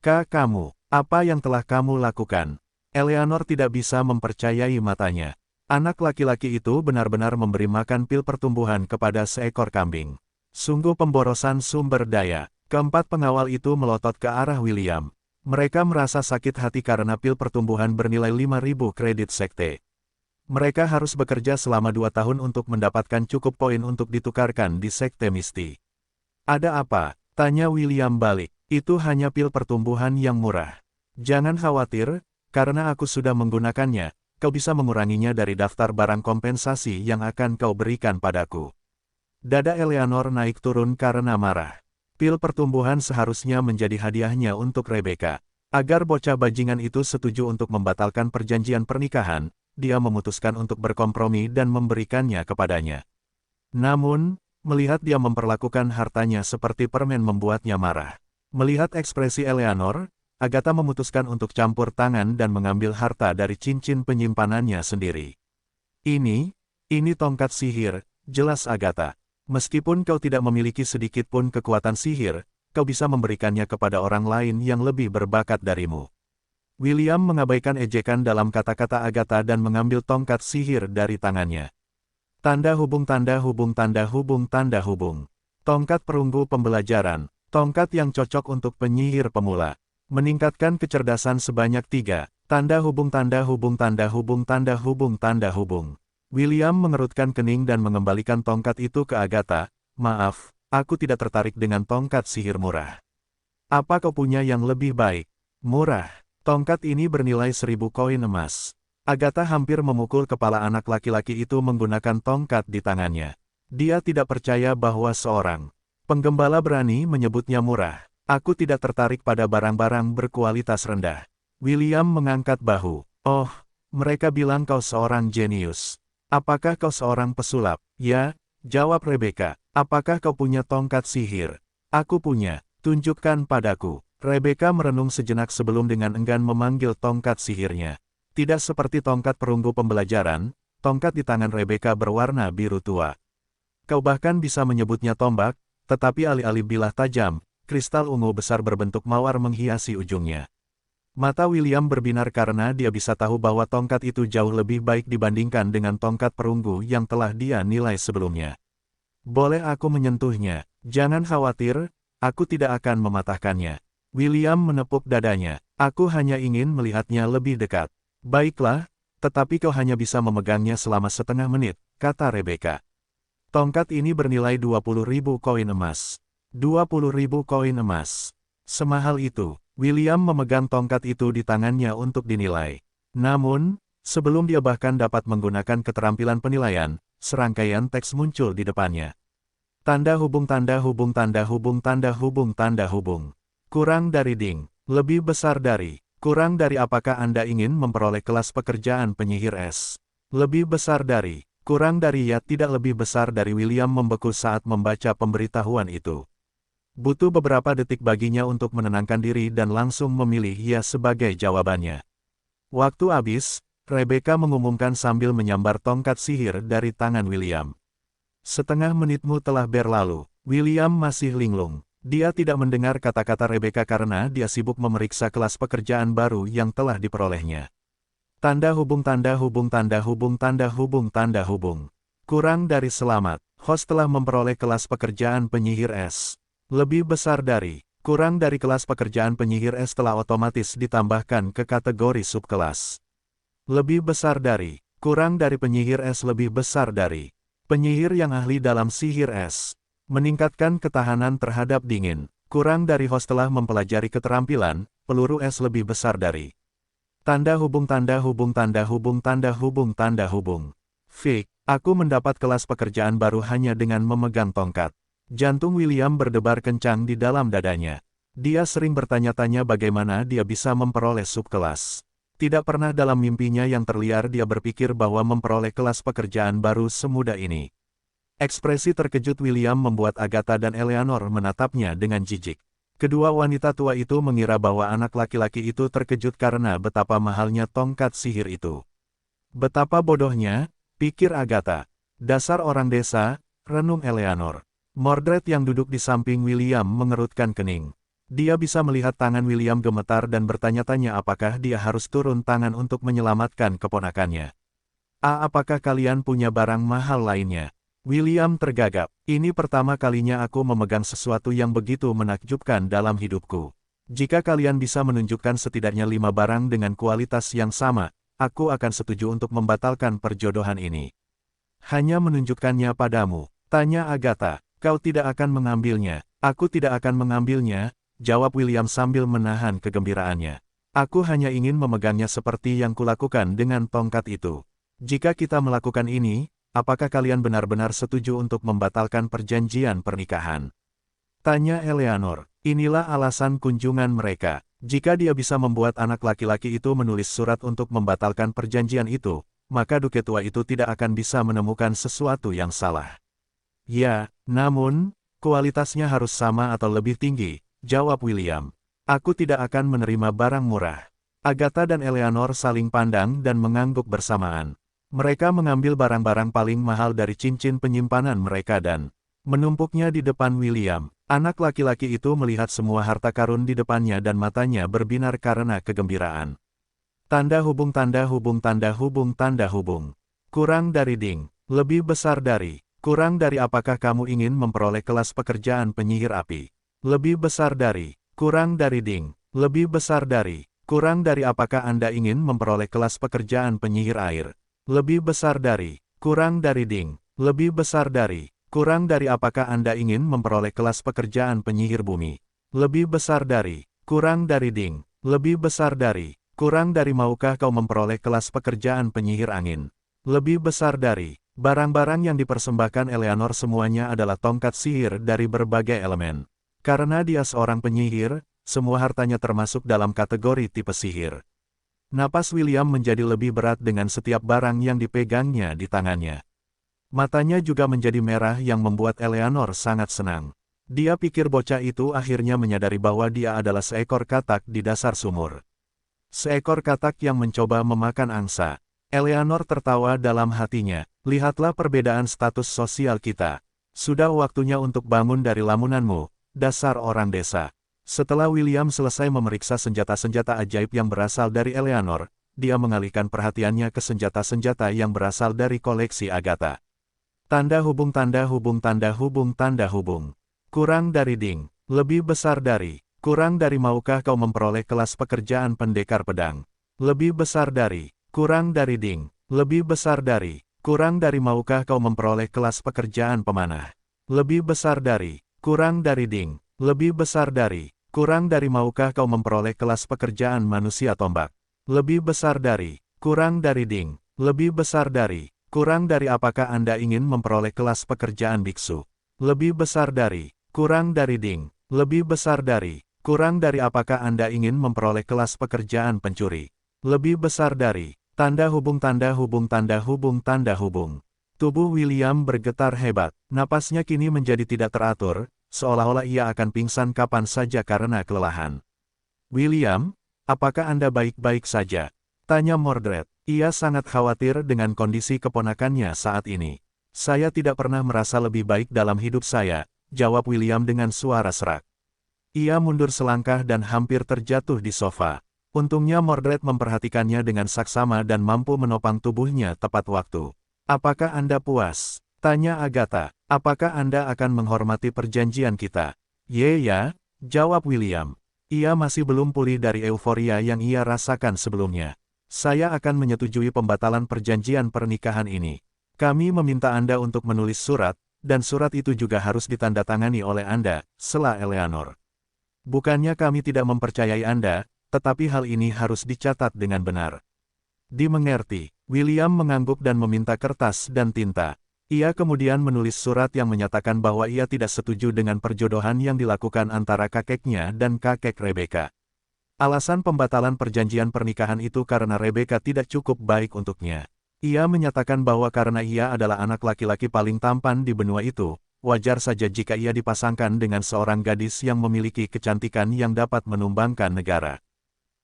Kamu, apa yang telah kamu lakukan? Eleanor tidak bisa mempercayai matanya. Anak laki-laki itu benar-benar memberi makan pil pertumbuhan kepada seekor kambing. Sungguh pemborosan sumber daya. Keempat pengawal itu melotot ke arah William. Mereka merasa sakit hati karena pil pertumbuhan bernilai 5.000 kredit sekte. Mereka harus bekerja selama 2 tahun untuk mendapatkan cukup poin untuk ditukarkan di sekte Misty. Ada apa? Tanya William balik. Itu hanya pil pertumbuhan yang murah. Jangan khawatir, karena aku sudah menggunakannya. Kau bisa menguranginya dari daftar barang kompensasi yang akan kau berikan padaku. Dada Eleanor naik turun karena marah. Pil pertumbuhan seharusnya menjadi hadiahnya untuk Rebecca. Agar bocah bajingan itu setuju untuk membatalkan perjanjian pernikahan, dia memutuskan untuk berkompromi dan memberikannya kepadanya. Namun, melihat dia memperlakukan hartanya seperti permen membuatnya marah. Melihat ekspresi Eleanor, Agatha memutuskan untuk campur tangan dan mengambil harta dari cincin penyimpanannya sendiri. Ini tongkat sihir, jelas Agatha. Meskipun kau tidak memiliki sedikit pun kekuatan sihir, kau bisa memberikannya kepada orang lain yang lebih berbakat darimu. William mengabaikan ejekan dalam kata-kata Agatha dan mengambil tongkat sihir dari tangannya. Tanda hubung tanda hubung tanda hubung tanda hubung. Tongkat perunggu pembelajaran, tongkat yang cocok untuk penyihir pemula. Meningkatkan kecerdasan sebanyak 3. Tanda hubung tanda hubung tanda hubung tanda hubung tanda hubung. William mengerutkan kening dan mengembalikan tongkat itu ke Agatha. Maaf, aku tidak tertarik dengan tongkat sihir murah. Apa kau punya yang lebih baik? Murah. Tongkat ini bernilai 1.000 koin emas. Agatha hampir memukul kepala anak laki-laki itu menggunakan tongkat di tangannya. Dia tidak percaya bahwa seorang penggembala berani menyebutnya murah. Aku tidak tertarik pada barang-barang berkualitas rendah. William mengangkat bahu. Oh, mereka bilang kau seorang jenius. Apakah kau seorang pesulap? Ya, jawab Rebecca. Apakah kau punya tongkat sihir? Aku punya. Tunjukkan padaku. Rebecca merenung sejenak sebelum dengan enggan memanggil tongkat sihirnya. Tidak seperti tongkat perunggu pembelajaran, tongkat di tangan Rebecca berwarna biru tua. Kau bahkan bisa menyebutnya tombak, tetapi alih-alih bilah tajam, kristal ungu besar berbentuk mawar menghiasi ujungnya. Mata William berbinar karena dia bisa tahu bahwa tongkat itu jauh lebih baik dibandingkan dengan tongkat perunggu yang telah dia nilai sebelumnya. Boleh aku menyentuhnya? Jangan khawatir, aku tidak akan mematahkannya. William menepuk dadanya. Aku hanya ingin melihatnya lebih dekat. Baiklah, tetapi kau hanya bisa memegangnya selama setengah menit, kata Rebecca. Tongkat ini bernilai 20.000 koin emas. 20.000 koin emas. Semahal itu, William memegang tongkat itu di tangannya untuk dinilai. Namun, sebelum dia bahkan dapat menggunakan keterampilan penilaian, serangkaian teks muncul di depannya. Tanda hubung tanda hubung tanda hubung tanda hubung tanda hubung. Kurang dari ding. Lebih besar dari. Kurang dari apakah Anda ingin memperoleh kelas pekerjaan penyihir es? Lebih besar dari. Kurang dari ya tidak lebih besar dari. William membeku saat membaca pemberitahuan itu. Butuh beberapa detik baginya untuk menenangkan diri dan langsung memilih ya sebagai jawabannya. Waktu habis, Rebecca mengumumkan sambil menyambar tongkat sihir dari tangan William. Setengah menitmu telah berlalu. William masih linglung. Dia tidak mendengar kata-kata Rebecca karena dia sibuk memeriksa kelas pekerjaan baru yang telah diperolehnya. Tanda hubung tanda hubung tanda hubung tanda hubung tanda hubung. Kurang dari selamat. Host telah memperoleh kelas pekerjaan penyihir es. Lebih besar dari. Kurang dari kelas pekerjaan penyihir es telah otomatis ditambahkan ke kategori subkelas. Lebih besar dari. Kurang dari penyihir es lebih besar dari. Penyihir yang ahli dalam sihir es. Meningkatkan ketahanan terhadap dingin. Kurang dari host telah mempelajari keterampilan, peluru es lebih besar dari. Tanda hubung tanda hubung tanda hubung tanda hubung tanda hubung. Fik, aku mendapat kelas pekerjaan baru hanya dengan memegang tongkat. Jantung William berdebar kencang di dalam dadanya. Dia sering bertanya-tanya bagaimana dia bisa memperoleh subkelas. Tidak pernah dalam mimpinya yang terliar dia berpikir bahwa memperoleh kelas pekerjaan baru semudah ini. Ekspresi terkejut William membuat Agatha dan Eleanor menatapnya dengan jijik. Kedua wanita tua itu mengira bahwa anak laki-laki itu terkejut karena betapa mahalnya tongkat sihir itu. Betapa bodohnya, pikir Agatha. Dasar orang desa, renung Eleanor. Mordred yang duduk di samping William mengerutkan kening. Dia bisa melihat tangan William gemetar dan bertanya-tanya apakah dia harus turun tangan untuk menyelamatkan keponakannya. Apakah kalian punya barang mahal lainnya? William tergagap. Ini pertama kalinya aku memegang sesuatu yang begitu menakjubkan dalam hidupku. Jika kalian bisa menunjukkan setidaknya 5 barang dengan kualitas yang sama, aku akan setuju untuk membatalkan perjodohan ini. Hanya menunjukkannya padamu, tanya Agatha. Kau tidak akan mengambilnya. Aku tidak akan mengambilnya, jawab William sambil menahan kegembiraannya. Aku hanya ingin memegangnya seperti yang kulakukan dengan tongkat itu. Jika kita melakukan ini, apakah kalian benar-benar setuju untuk membatalkan perjanjian pernikahan? Tanya Eleanor. Inilah alasan kunjungan mereka. Jika dia bisa membuat anak laki-laki itu menulis surat untuk membatalkan perjanjian itu, maka duke tua itu tidak akan bisa menemukan sesuatu yang salah. Ya, namun, kualitasnya harus sama atau lebih tinggi, jawab William. Aku tidak akan menerima barang murah. Agatha dan Eleanor saling pandang dan mengangguk bersamaan. Mereka mengambil barang-barang paling mahal dari cincin penyimpanan mereka dan menumpuknya di depan William. Anak laki-laki itu melihat semua harta karun di depannya dan matanya berbinar karena kegembiraan. Tanda hubung tanda hubung tanda hubung tanda hubung. Kurang dari ding. Lebih besar dari. Kurang dari apakah kamu ingin memperoleh kelas pekerjaan penyihir api? Lebih besar dari. Kurang dari ding. Lebih besar dari. Kurang dari apakah Anda ingin memperoleh kelas pekerjaan penyihir air? Lebih besar dari. Kurang dari ding. Lebih besar dari. Kurang dari apakah Anda ingin memperoleh kelas pekerjaan penyihir bumi? Lebih besar dari. Kurang dari ding. Lebih besar dari. Kurang dari maukah kau memperoleh kelas pekerjaan penyihir angin? Lebih besar dari. Barang-barang yang dipersembahkan Eleanor semuanya adalah tongkat sihir dari berbagai elemen. Karena dia seorang penyihir, semua hartanya termasuk dalam kategori tipe sihir. Napas William menjadi lebih berat dengan setiap barang yang dipegangnya di tangannya. Matanya juga menjadi merah yang membuat Eleanor sangat senang. Dia pikir bocah itu akhirnya menyadari bahwa dia adalah seekor katak di dasar sumur. Seekor katak yang mencoba memakan angsa. Eleanor tertawa dalam hatinya. Lihatlah perbedaan status sosial kita. Sudah waktunya untuk bangun dari lamunanmu, dasar orang desa. Setelah William selesai memeriksa senjata-senjata ajaib yang berasal dari Eleanor, dia mengalihkan perhatiannya ke senjata-senjata yang berasal dari koleksi Agatha. Tanda hubung tanda hubung tanda hubung tanda hubung. Kurang dari ding. Lebih besar dari. Kurang dari maukah kau memperoleh kelas pekerjaan pendekar pedang? Lebih besar dari. Kurang dari ding. Lebih besar dari. Kurang dari maukah kau memperoleh kelas pekerjaan pemanah? Lebih besar dari. Kurang dari ding. Lebih besar dari. Kurang dari maukah kau memperoleh kelas pekerjaan manusia tombak? Lebih besar dari. Kurang dari ding. Lebih besar dari. Kurang dari apakah Anda ingin memperoleh kelas pekerjaan biksu? Lebih besar dari, kurang dari ding, lebih besar dari, kurang dari apakah Anda ingin memperoleh kelas pekerjaan pencuri? Lebih besar dari, tanda hubung tanda hubung tanda hubung tanda hubung. Tubuh William bergetar hebat, napasnya kini menjadi tidak teratur, seolah-olah ia akan pingsan kapan saja karena kelelahan. William, apakah Anda baik-baik saja? Tanya Mordred. Ia sangat khawatir dengan kondisi keponakannya saat ini. Saya tidak pernah merasa lebih baik dalam hidup saya, jawab William dengan suara serak. Ia mundur selangkah dan hampir terjatuh di sofa. Untungnya Mordred memperhatikannya dengan saksama dan mampu menopang tubuhnya tepat waktu. Apakah Anda puas? Tanya Agatha. Apakah Anda akan menghormati perjanjian kita? Ya, jawab William. Ia masih belum pulih dari euforia yang ia rasakan sebelumnya. Saya akan menyetujui pembatalan perjanjian pernikahan ini. Kami meminta Anda untuk menulis surat, dan surat itu juga harus ditandatangani oleh Anda, sela Eleanor. Bukannya kami tidak mempercayai Anda, tetapi hal ini harus dicatat dengan benar. Dimengerti, William mengangguk dan meminta kertas dan tinta. Ia kemudian menulis surat yang menyatakan bahwa ia tidak setuju dengan perjodohan yang dilakukan antara kakeknya dan kakek Rebecca. Alasan pembatalan perjanjian pernikahan itu karena Rebecca tidak cukup baik untuknya. Ia menyatakan bahwa karena ia adalah anak laki-laki paling tampan di benua itu, wajar saja jika ia dipasangkan dengan seorang gadis yang memiliki kecantikan yang dapat menumbangkan negara.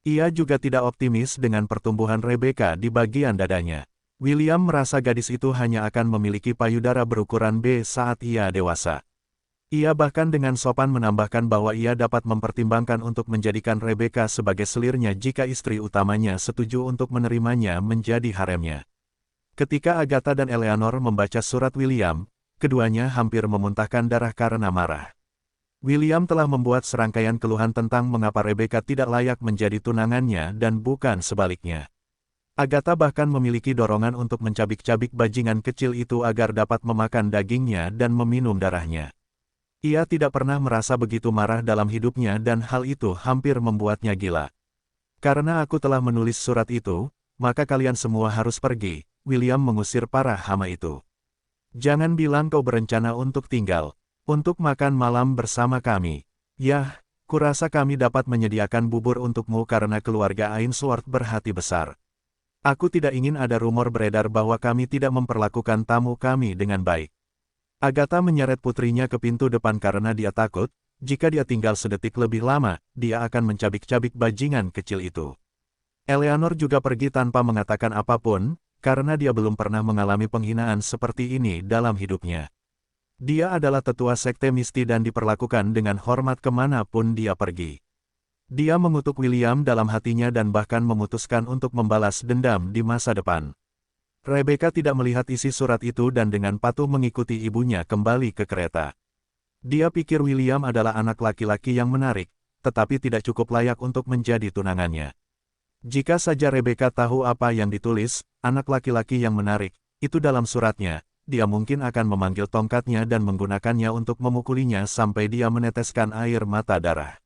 Ia juga tidak optimis dengan pertumbuhan Rebecca di bagian dadanya. William merasa gadis itu hanya akan memiliki payudara berukuran B saat ia dewasa. Ia bahkan dengan sopan menambahkan bahwa ia dapat mempertimbangkan untuk menjadikan Rebecca sebagai selirnya jika istri utamanya setuju untuk menerimanya menjadi haremnya. Ketika Agatha dan Eleanor membaca surat William, keduanya hampir memuntahkan darah karena marah. William telah membuat serangkaian keluhan tentang mengapa Rebecca tidak layak menjadi tunangannya dan bukan sebaliknya. Agatha bahkan memiliki dorongan untuk mencabik-cabik bajingan kecil itu agar dapat memakan dagingnya dan meminum darahnya. Ia tidak pernah merasa begitu marah dalam hidupnya dan hal itu hampir membuatnya gila. Karena aku telah menulis surat itu, maka kalian semua harus pergi. William mengusir para hama itu. Jangan bilang kau berencana untuk tinggal, untuk makan malam bersama kami. Yah, kurasa kami dapat menyediakan bubur untukmu karena keluarga Ainsworth berhati besar. Aku tidak ingin ada rumor beredar bahwa kami tidak memperlakukan tamu kami dengan baik. Agatha menyeret putrinya ke pintu depan karena dia takut, jika dia tinggal sedetik lebih lama, dia akan mencabik-cabik bajingan kecil itu. Eleanor juga pergi tanpa mengatakan apapun, karena dia belum pernah mengalami penghinaan seperti ini dalam hidupnya. Dia adalah tetua sekte Misti dan diperlakukan dengan hormat kemanapun dia pergi. Dia mengutuk William dalam hatinya dan bahkan memutuskan untuk membalas dendam di masa depan. Rebecca tidak melihat isi surat itu dan dengan patuh mengikuti ibunya kembali ke kereta. Dia pikir William adalah anak laki-laki yang menarik, tetapi tidak cukup layak untuk menjadi tunangannya. Jika saja Rebecca tahu apa yang ditulis, anak laki-laki yang menarik, itu dalam suratnya, dia mungkin akan memanggil tongkatnya dan menggunakannya untuk memukulinya sampai dia meneteskan air mata darah.